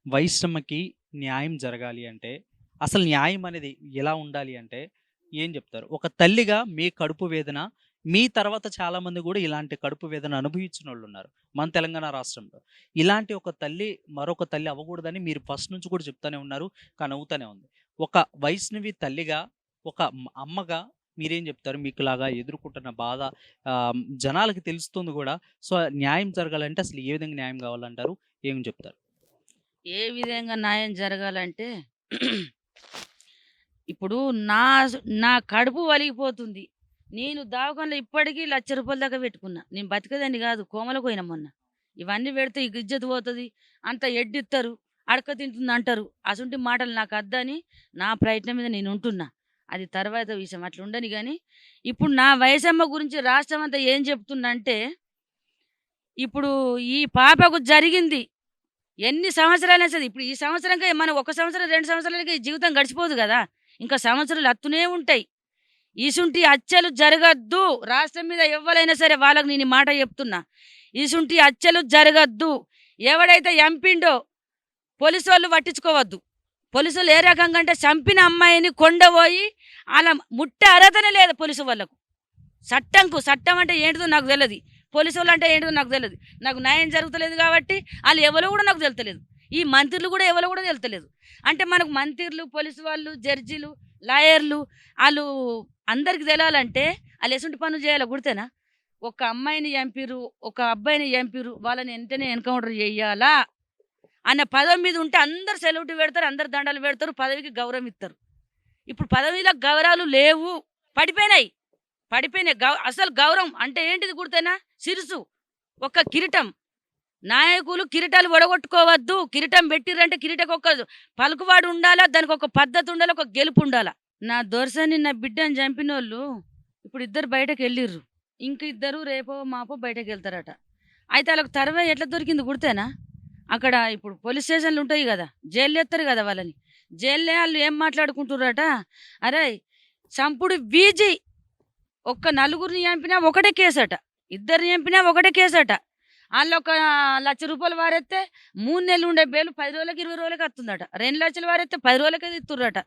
వైష్ణమ్మకి న్యాయం జరగాలి అంటే, అసలు న్యాయం అనేది ఎలా ఉండాలి అంటే ఏం చెప్తారు? ఒక తల్లిగా మీ కడుపు వేదన, మీ తర్వాత చాలామంది కూడా ఇలాంటి కడుపు వేదన అనుభవించినోళ్ళున్నారు మన తెలంగాణ రాష్ట్రంలో. ఇలాంటి ఒక తల్లి మరొక తల్లి అవ్వకూడదని మీరు ఫస్ట్ నుంచి కూడా చెప్తానే ఉన్నారు. కానీ అవుతానే ఉంది. ఒక వైష్ణవి తల్లిగా, ఒక అమ్మగా మీరేం చెప్తారు? మీకులాగా ఎదుర్కొంటున్న బాధ జనాలకి తెలుస్తుంది కూడా. సో, న్యాయం జరగాలంటే అసలు ఏ విధంగా న్యాయం కావాలంటారు? ఏం చెప్తారు? ఏ విధంగా న్యాయం జరగాలంటే, ఇప్పుడు నా నా కడుపు వలిగిపోతుంది. నేను దవాఖానలో ఇప్పటికీ రూ. 1,00,000 దాకా పెట్టుకున్నా. నేను బతికేదాన్ని కాదు, కోమలకు పోయినా మొన్న. ఇవన్నీ పెడితే ఇక ఇజ్జత్ పోతుంది, అంత ఎడ్డిస్తారు, అడక తింటుంది అంటారు. అసంటి మాటలు నాకు వద్దని నా ప్రయత్నం మీద నేను ఉంటున్నా. అది తర్వాత విషయం, అట్లా ఉండని. కానీ ఇప్పుడు నా వయసమ్మ గురించి రాష్ట్రం అంతా ఏం చెప్తుందంటే, ఇప్పుడు ఈ పాపకు జరిగింది ఎన్ని సంవత్సరాలైనా సరే, ఇప్పుడు ఈ సంవత్సరంగా మనం 1 సంవత్సరం 2 సంవత్సరాలకి ఈ జీవితం గడిచిపోదు కదా, ఇంకా సంవత్సరాలు అత్తునే ఉంటాయి. ఇసుంటి హత్యలు జరగద్దు. రాష్ట్రం మీద ఎవ్వరైనా సరే వాళ్ళకు నేను ఈ మాట చెప్తున్నా, ఇసుంటి హత్యలు జరగద్దు. ఎవడైతే ఎంపిండో పోలీసు వాళ్ళు పట్టించుకోవద్దు. పోలీసు వాళ్ళు ఏ రకంగా అంటే, చంపిన అమ్మాయిని కొండపోయి అలా ముట్టే అర్హతనే లేదు పోలీసు వాళ్ళకు. చట్టం అంటే ఏంటిదో నాకు తెలియదు, పోలీసు వాళ్ళు అంటే ఏంటిదో నాకు తెలియదు. నాకు న్యాయం జరుగుతలేదు కాబట్టి వాళ్ళు ఎవరో కూడా నాకు తెలుతలేదు. ఈ మంత్రులు కూడా ఎవరో కూడా తెలుతలేదు. అంటే మనకు మంత్రులు, పోలీసు వాళ్ళు, జడ్జీలు, లాయర్లు, వాళ్ళు అందరికి తెలియాలంటే వాళ్ళు ఎసుంటి పనులు చేయాలి గుర్తేనా? ఒక అమ్మాయిని చంపిరు, ఒక అబ్బాయిని చంపిరు, వాళ్ళని వెంటనే ఎన్కౌంటర్ చేయాలా అన్న పదవి మీద ఉంటే అందరు సెలవుటి పెడతారు, అందరు దండాలు పెడతారు, పదవికి గౌరవం ఇస్తారు. ఇప్పుడు పదవిలో గౌరవాలు లేవు, పడిపోయినాయి. అసలు గౌరవం అంటే ఏంటిది గుర్తేనా? సిరుసు, ఒక కిరీటం. నాయకులు కిరీటాలు ఒడగొట్టుకోవద్దు. కిరీటం పెట్టిర్రంటే కిరీటకు ఒక పలుకువాడు ఉండాలా, దానికి ఒక పద్ధతి ఉండాలి, ఒక గెలుపు ఉండాలా. నా దొరసని నా బిడ్డని చంపినోళ్ళు ఇప్పుడు 2 బయటకు వెళ్ళిర్రు, ఇంక 2 రేపో మాపో బయటకు వెళ్తారట. అయితే వాళ్ళకి తర్వే ఎట్లా దొరికింది గుర్తేనా? అక్కడ ఇప్పుడు పోలీస్ స్టేషన్లు ఉంటాయి కదా, జైలు ఎత్తారు కదా వాళ్ళని. జైల్లో వాళ్ళు ఏం మాట్లాడుకుంటుర్రట, అరే చంపుడు వీజీ, ఒక్క 4గురిని చంపినా ఒకటే కేసట, 2 చంపినా ఒకటే కేసట. వాళ్ళు ఒక ₹1,00,000 వారెత్తే 3 నెలలు ఉండే బెయిల్ 10 రోజులకి 20 రోజులకి వస్తుందట. 2 లక్షలు వారెత్తే 10 రోజులకే ఇస్తుర్రట.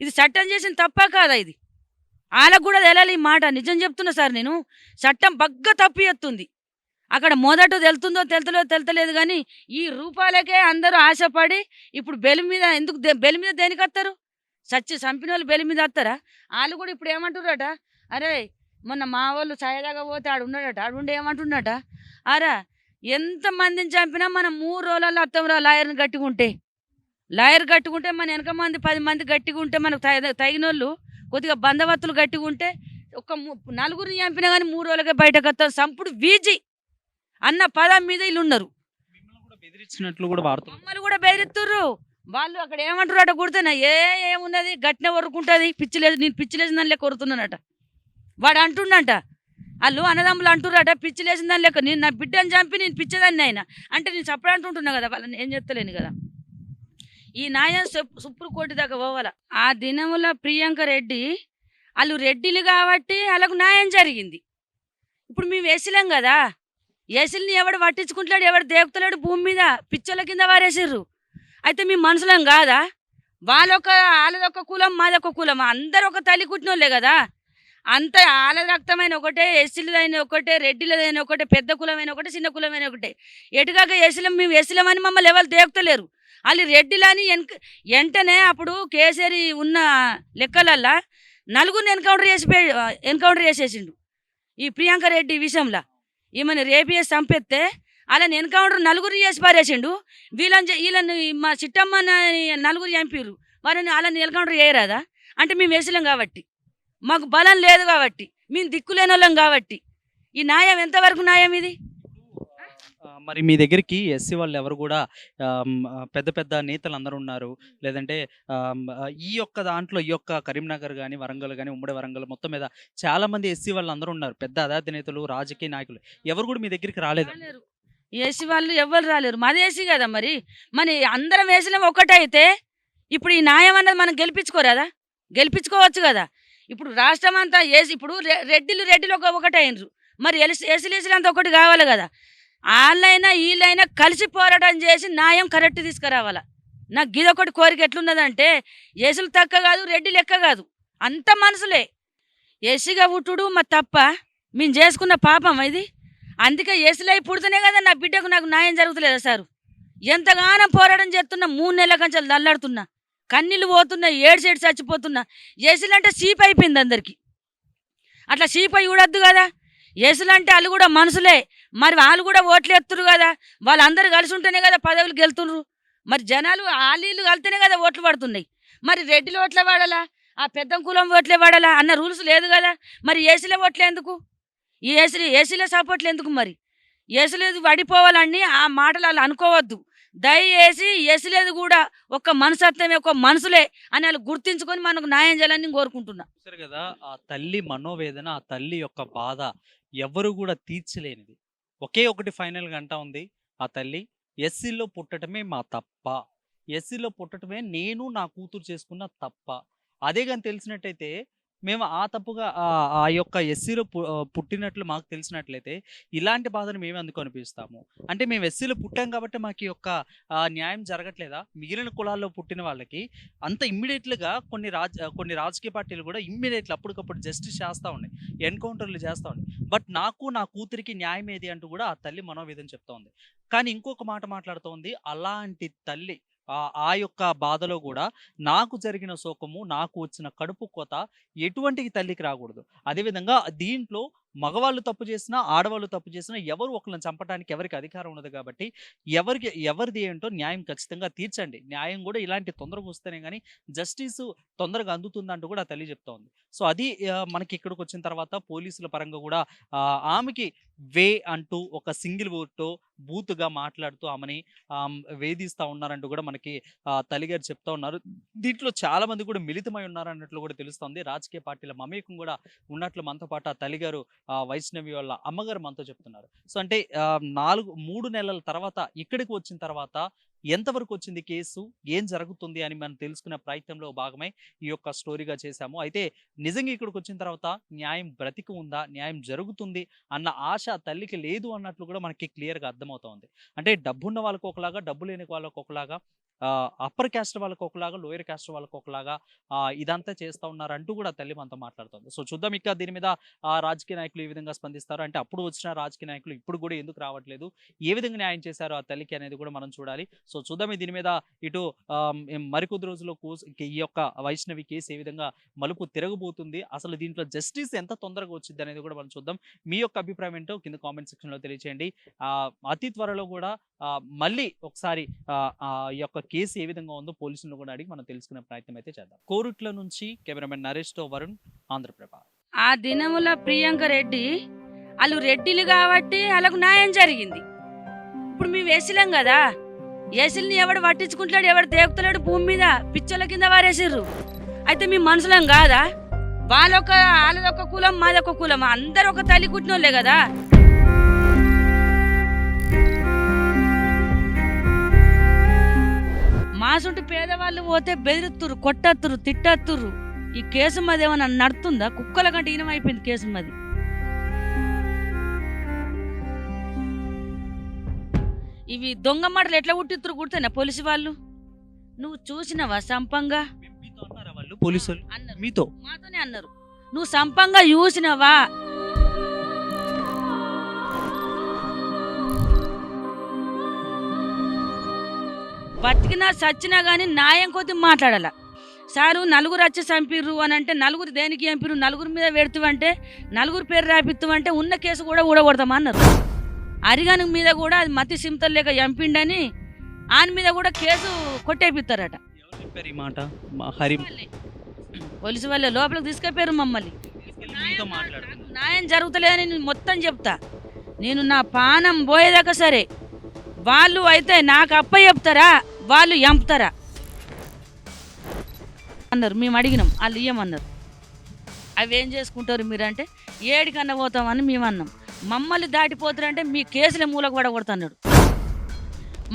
ఇది చట్టం చేసిన తప్ప కాదా? ఇది వాళ్ళకు కూడా తెలియాలి ఈ మాట. నిజం చెప్తున్నా సార్, నేను చట్టం బగ్గా తప్పు ఎత్తుంది. అక్కడ మొదట తెలుతుందో తెలుతలేదు కానీ ఈ రూపాయలకే అందరూ ఆశపడి ఇప్పుడు బెయిల్ మీద ఎందుకు బెయిల్ మీద దేనికి వస్తారు? చంపిన వాళ్ళు బెయిల్ మీద వస్తారా? వాళ్ళు కూడా ఇప్పుడు ఏమంటున్నారట, అరే మొన్న మా వాళ్ళు సాయదాగా పోతే ఆడు ఉన్నాడట, ఆడుండి ఏమంటున్నట, అరా ఎంతమందిని చంపినా మనం 3 రోజులలో వస్తాంరా లాయర్ని గట్టుకుంటే మన వెనక మంది 10 మంది గట్టిగా ఉంటే మనకు తగినోళ్ళు కొద్దిగా బంధవత్తులు గట్టిగా ఉంటే ఒక 4గురిని చంపినా కానీ 3 రోజులకే బయటకు వస్తారు. సంపుడు వీజీ అన్న పదం మీద వీళ్ళు ఉన్నారు. మిమ్మల్ని కూడా బెదిరించినట్లు కూడా వాడుతున్నారు. మమ్మల్ని కూడా బెదిరిస్తుర్రు. వాళ్ళు అక్కడ ఏమంటారు అట కుడితేనే ఏమున్నది గట్టిన వరుకుంటుంది పిచ్చిలేదు, నేను పిచ్చిలేసిన దాని లెక్క కొరుతున్నానట. వాడు అంటుండంట, వాళ్ళు అన్నదమ్ములు అంటుర్రట పిచ్చిలేసిన దాని లెక్క, నేను నా బిడ్డని చంపి నేను పిచ్చదాన్ని ఆయన అంటే నేను చప్పుడు అంటుంటున్నా కదా, వాళ్ళని ఏం చెప్తలేను కదా. ఈ న్యాయం సుప్రీంకోర్టు దాకా పోవాల. ఆ దినముల ప్రియాంక రెడ్డి వాళ్ళు రెడ్డిలు కాబట్టి వాళ్ళకు న్యాయం జరిగింది. ఇప్పుడు మేము వేసిలేం కదా, ఏసీలని ఎవడు పట్టించుకుంటాడు, ఎవడు దేకుతలేడు భూమి మీద, పిచ్చోళ్ళ కింద వారేసిర్రు. అయితే మీ మనుషులం కాదా? వాళ్ళదొక కులం మాదొక కులం, అందరు ఒక తల్లి కుట్టినోళ్ళే కదా. అంత ఆల రక్తమైన ఒకటే, ఎస్సీలదైన ఒకటే, రెడ్డిలదైన ఒకటే, పెద్ద కులమైన ఒకటే, చిన్న కులమైన ఒకటే. ఎటుగాక ఎస్సీలం మేము ఎస్సీలమని మమ్మల్ని ఎవరు దేకుతలేరు. వాళ్ళు రెడ్డిలని వెంటనే అప్పుడు కేసరి ఉన్న లెక్కలల్లా నలుగురిని ఎన్కౌంటర్ చేసేసిండు ఈ ప్రియాంక రెడ్డి విషయంలో. ఈమెను రేపేసి చంపేస్తే వాళ్ళని ఎన్కౌంటర్ నలుగురు చేసి పారేసిండు. వీళ్ళని మా చిట్టమ్మ నలుగురు చంపిర్రు, వాళ్ళని ఎన్కౌంటర్ చేయరాదా? అంటే మేము వేసలేం కాబట్టి, మాకు బలం లేదు కాబట్టి, మేము దిక్కులేని వాళ్ళం కాబట్టి. ఈ న్యాయం ఎంతవరకు న్యాయం ఇది? మరి మీ దగ్గరికి ఎస్సీ వాళ్ళు ఎవరు కూడా పెద్ద పెద్ద నేతలు అందరూ ఉన్నారు, లేదంటే ఈ యొక్క దాంట్లో ఈ యొక్క కరీంనగర్ కానీ వరంగల్ కానీ ఉమ్మడి వరంగల్ మొత్తం మీద చాలా మంది ఎస్సీ వాళ్ళు అందరూ ఉన్నారు, పెద్ద అదాది నేతలు రాజకీయ నాయకులు, ఎవరు కూడా మీ దగ్గరికి రాలేదు. ఏసీ వాళ్ళు ఎవరు రాలేరు, మాది ఏసీ కదా. మరి అందరం వేసలేం ఒకటైతే ఇప్పుడు ఈ న్యాయం అన్నది మనం గెలిపించుకోవచ్చు కదా. ఇప్పుడు రాష్ట్రం అంతా ఏసీ, ఇప్పుడు రెడ్డిలు ఒకటైనరు, మరి ఏసీలు అంతా ఒకటి కావాలి కదా. వాళ్ళైనా వీళ్ళైనా కలిసి పోరాటం చేసి న్యాయం కరెక్ట్ తీసుకురావాలా. నాకు గిదొకటి కోరిక ఎట్లున్నదంటే, ఏసీలు తక్కువ కాదు, రెడ్డి లెక్క కాదు, అంత మనసులే. ఏసీగా పుట్టుడు మా తప్ప, మేము చేసుకున్న పాపం ఇది. అందుకే ఏసీలో పుడితేనే కదా నా బిడ్డకు నాకు న్యాయం జరుగుతలేదా సారు? ఎంతగానో పోరాటం చేస్తున్నా, 3 నెలల కంచెలు దల్లాడుతున్నా, కన్నీళ్ళు పోతున్నా, ఏడ్చేడు చచ్చిపోతున్నా. ఏసీలు అంటే సీప్ అయిపోయింది అందరికి. అట్లా సీప్ అయి చూడొద్దు కదా. ఏసీలు అంటే వాళ్ళు కూడా మనుషులే, మరి వాళ్ళు కూడా ఓట్లు ఎత్తురు కదా. వాళ్ళందరూ కలిసి ఉంటేనే కదా పదవులు గెలుతున్నారు. మరి జనాలు వాళ్ళు కలితేనే కదా ఓట్లు పడుతున్నాయి. మరి రెడ్డిలో ఓట్లే వాడాలా, ఆ పెద్ద కులం ఓట్లే వాడాలా అన్న రూల్స్ లేదు కదా. మరి ఏసీలో ఓట్లే ఎందుకు, ఈ ఏసీలో సపోర్ట్లు ఎందుకు? మరి ఏసీలేదు పడిపోవాలని ఆ మాటలు వాళ్ళు అనుకోవద్దు. దయచేసి ఏసీలేదు కూడా ఒక మనసత్వమే, ఒక మనసులే అని వాళ్ళు గుర్తించుకొని మనకు న్యాయం చేయాలని కోరుకుంటున్నా. చూసారు కదా, ఆ తల్లి మనోవేదన, ఆ తల్లి యొక్క బాధ ఎవరు కూడా తీర్చలేనిది. ఒకే ఒకటి ఫైనల్గా అంటా ఉంది ఆ తల్లి, ఎస్సీలో పుట్టడమే మా తప్ప, ఎస్సీలో పుట్టడమే నేను నా కూతురు చేసుకున్న తప్ప. అదే కానీ తెలిసినట్టయితే మేము ఆ తప్పుగా ఆ యొక్క ఎస్సీలో పుట్టినట్లు మాకు తెలిసినట్లయితే ఇలాంటి బాధను మేము ఎందుకు అనిపిస్తాము? అంటే మేము ఎస్సీలో పుట్టాం కాబట్టి మాకు ఈ యొక్క న్యాయం జరగట్లేదా? మిగిలిన కులాల్లో పుట్టిన వాళ్ళకి అంత ఇమ్మీడియట్‌గా కొన్ని రాజకీయ పార్టీలు కూడా ఇమ్మీడియట్‌లీ అప్పటికప్పుడు జస్టిస్ చేస్తా ఉన్నాయి, ఎన్‌కౌంటర్‌లు చేస్తా ఉన్నాయి. బట్ నాకు నా కూతురికి న్యాయం ఏది అంటూ కూడా ఆ తల్లి మనోవేదన చెప్తా ఉంది. కానీ ఇంకొక మాట మాట్లాడుతోంది, అలాంటి తల్లి ఆ యొక్క బాధలో కూడా నాకు జరిగిన శోకము, నాకు వచ్చిన కడుపు కోత ఎటువంటి తల్లికి రాకూడదు. అదేవిధంగా దీంట్లో మగవాళ్ళు తప్పు చేసినా, ఆడవాళ్ళు తప్పు చేసినా ఎవరు ఒకళ్ళని చంపడానికి ఎవరికి అధికారం ఉండదు కాబట్టి ఎవరిది ఏంటో న్యాయం ఖచ్చితంగా తీర్చండి. న్యాయం కూడా ఇలాంటి తొందరగా వస్తేనే గానీ జస్టిస్ తొందరగా అందుతుందంటూ కూడా ఆ తల్లి చెప్తా ఉంది. సో అది మనకి ఇక్కడికొచ్చిన తర్వాత పోలీసుల పరంగా కూడా ఆమెకి అంటూ ఒక సింగిల్ వర్డ్‌తో బూతుగా మాట్లాడుతూ ఆమెని వేధిస్తా ఉన్నారంటూ కూడా మనకి తల్లిగారు చెప్తా ఉన్నారు. దీంట్లో చాలా మంది కూడా మిళితమై ఉన్నారన్నట్లు కూడా తెలుస్తోంది. రాజకీయ పార్టీల మమేకం కూడా ఉన్నట్లు మనతో పాటు ఆ తల్లిగారు వైష్ణవి వాళ్ళ అమ్మగారు మనతో చెప్తున్నారు. సో అంటే 3 నెలల తర్వాత ఇక్కడికి వచ్చిన తర్వాత ఎంతవరకు వచ్చింది కేసు, ఏం జరుగుతుంది అని మనం తెలుసుకునే ప్రయత్నంలో భాగమై ఈ యొక్క స్టోరీగా చేశాము. అయితే నిజంగా ఇక్కడికి వచ్చిన తర్వాత న్యాయం బ్రతికి ఉందా, న్యాయం జరుగుతుంది అన్న ఆశ తల్లికి లేదు అన్నట్లు కూడా మనకి క్లియర్‌గా అర్థమవుతోంది. అంటే డబ్బున్న వాళ్ళకి ఒకలాగా, డబ్బు లేని వాళ్ళకి ఒకలాగా, అప్పర్ క్యాస్ట్ వాళ్ళకి ఒకలాగా, లోయర్ క్యాస్ట్ వాళ్ళకి ఒకలాగా ఇదంతా చేస్తా ఉన్నారంటూ కూడా తల్లి మనతో మాట్లాడుతోంది. సో చూద్దాం ఇక దీని మీద రాజకీయ నాయకులు ఏ విధంగా స్పందిస్తారు, అంటే అప్పుడు వచ్చిన రాజకీయ నాయకులు ఇప్పుడు కూడా ఎందుకు రావట్లేదు, ఏ విధంగా న్యాయం చేశారు ఆ తల్లికి అనేది కూడా మనం చూడాలి. సో చూద్దాం దీని మీద ఇటు మరికొద్ది రోజుల్లో ఈ యొక్క వైష్ణవి కేసు ఏ విధంగా మలుపు తిరగబోతుంది, అసలు దీంట్లో జస్టిస్ ఎంత తొందరగా వచ్చింది అనేది కూడా మనం చూద్దాం. మీ యొక్క అభిప్రాయం ఏంటో కింద కామెంట్ సెక్షన్‌లో తెలియచేయండి. అతి త్వరలో కూడా మళ్ళీ ఒకసారి ఈ యొక్క కేసు ఏ విధంగా ఉందో పోలీసులను కూడా అడిగి మనం తెలుసుకునే ప్రయత్నం అయితే చేద్దాం. కోరుట్ల నుంచి కెమెరామెన్ నరేష్‌తో వరుణ్, ఆంధ్రప్రభ. ఆ దినముల ప్రియాంక రెడ్డి వాళ్ళు రెడ్డిలు కాబట్టి వాళ్ళకు న్యాయం జరిగింది. ఇప్పుడు మేము వేసిలేం కదా, ఏసీలని ఎవడు పట్టించుకుంటాడు, ఎవడు దేకుతలేడు భూమి మీద, పిచ్చోళ్ళ కింద వారేసిర్రు. అయితే మీ మనుషులం కాదా? వాళ్ళదొక కులం, మాదొక కులం, అందరూ ఒక తల్లి కుట్టినోళ్ళే కదా. మాసుంటి పేదవాళ్ళు పోతే బెదిరిత్తురు, కొట్టత్తురు, తిట్టత్తురు. ఈ కేసు మది ఏమన్నా నడుతుందా? కుక్కల కంటే ఈనమైపోయింది కేసు మది. ఇవి దొంగ మాటలు ఎట్లా కుట్టిత్తురు కుడితేనా పోలీసు వాళ్ళు? నువ్వు చూసినవా సంపంగా? మీతో అన్నారా వాళ్ళు పోలీసులు? అన్నారు, మీతో మాతోనే అన్నారు. నువ్వు సంపంగా చూసినవా? బతికినా సచ్చినా గానీ న్యాయం కొద్ది మాట్లాడాల. సారు నలుగురు వచ్చి చంపిర్రు అని అంటే, నలుగురు దేనికి చంపిర్రు, నలుగురు మీద పెడుతువంటే, నలుగురు పేరు రాపిత్తువంటే ఉన్న కేసు కూడా ఊడగొడతామన్నారు. అరిగాని మీద కూడా అది మతి సింతలు లేక చంపిండని ఆయన మీద కూడా కేసు కొట్టేపిస్తారట. ఎవరు చెప్పారు ఈ మాట? హరి పోలీసు వాళ్ళే లోపలికి తీసుకెళ్ళారు మమ్మల్ని. మీతో మాట్లాడుతున్నారు. న్యాయం జరుగుతలేదని నేను మొత్తం చెప్తా. నేను నా పానం పోయేదాకా సరే. వాళ్ళు అయితే నాకు అప్ప చెప్తారా, వాళ్ళు ఎంపుతారా అన్నారు. మేము అడిగినాం, వాళ్ళు ఇయ్యమన్నారు. అవి ఏం చేసుకుంటారు మీరంటే, ఏడికన్నా పోతామని మేము అన్నాం. మమ్మల్ని దాటిపోతారంటే మీ కేసుల మూలకు పడగొడుతున్నాడు.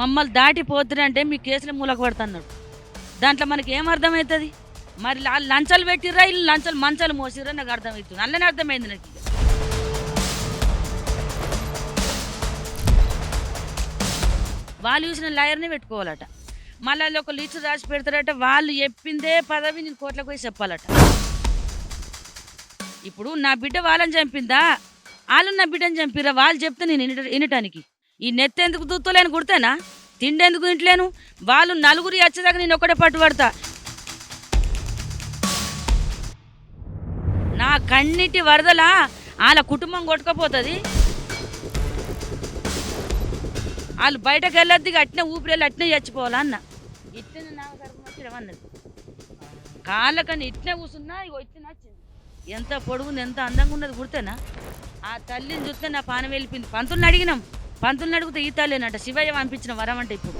మమ్మల్ని దాటిపోతారంటే మీ కేసుల మూలకు పడుతున్నాడు. దాంట్లో మనకి ఏం అర్థమవుతుంది? మరి లంచాలు పెట్టిర్రా, ఇల్లు మంచాలు మోసిర్రా, నాకు అర్థమవుతుంది. అల్లనే అర్థమైంది నాకు. వాళ్ళు చూసిన లాయర్ని పెట్టుకోవాలట. మళ్ళీ ఒక లిస్ట్ రాసి పెడతారట. వాళ్ళు చెప్పిందే పదవి నేను కోర్టులకు పోయి చెప్పాలట. ఇప్పుడు నా బిడ్డ వాళ్ళని చంపిందా, వాళ్ళు నా బిడ్డని చంపిరా, వాళ్ళు చెప్తే నేను వినటానికి ఈ నెత్తెందుకు దూత్తలేను కుడితేనా, తిండెందుకు తింటలేను? వాళ్ళు నలుగురు వచ్చేదాకా నేను ఒక్కడే పట్టుబడతా. నా కన్నిటి వరదలా వాళ్ళ కుటుంబం కొట్టుకపోతుంది. వాళ్ళు బయటకు వెళ్ళొద్ది, అట్నే ఊపిరెళ్ళి అట్నే చచ్చిపోవాలన్న. ఇట్నే నాకు అన్నది కాళ్ళకని ఇట్నే కూర్చున్నా, ఇగో ఇట్నే నచ్చింది. ఎంత పొడుగుంది, ఎంత అందంగా ఉన్నది కుడితేనా. ఆ తల్లిని చూస్తే నా పానం వెళ్ళిపోయింది. పంతుల్ని అడిగినాం, పంతుల్ని అడిగితే ఈ తల్లేనట శివయ్య పంపించిన వరం అంటే ఇప్పుడు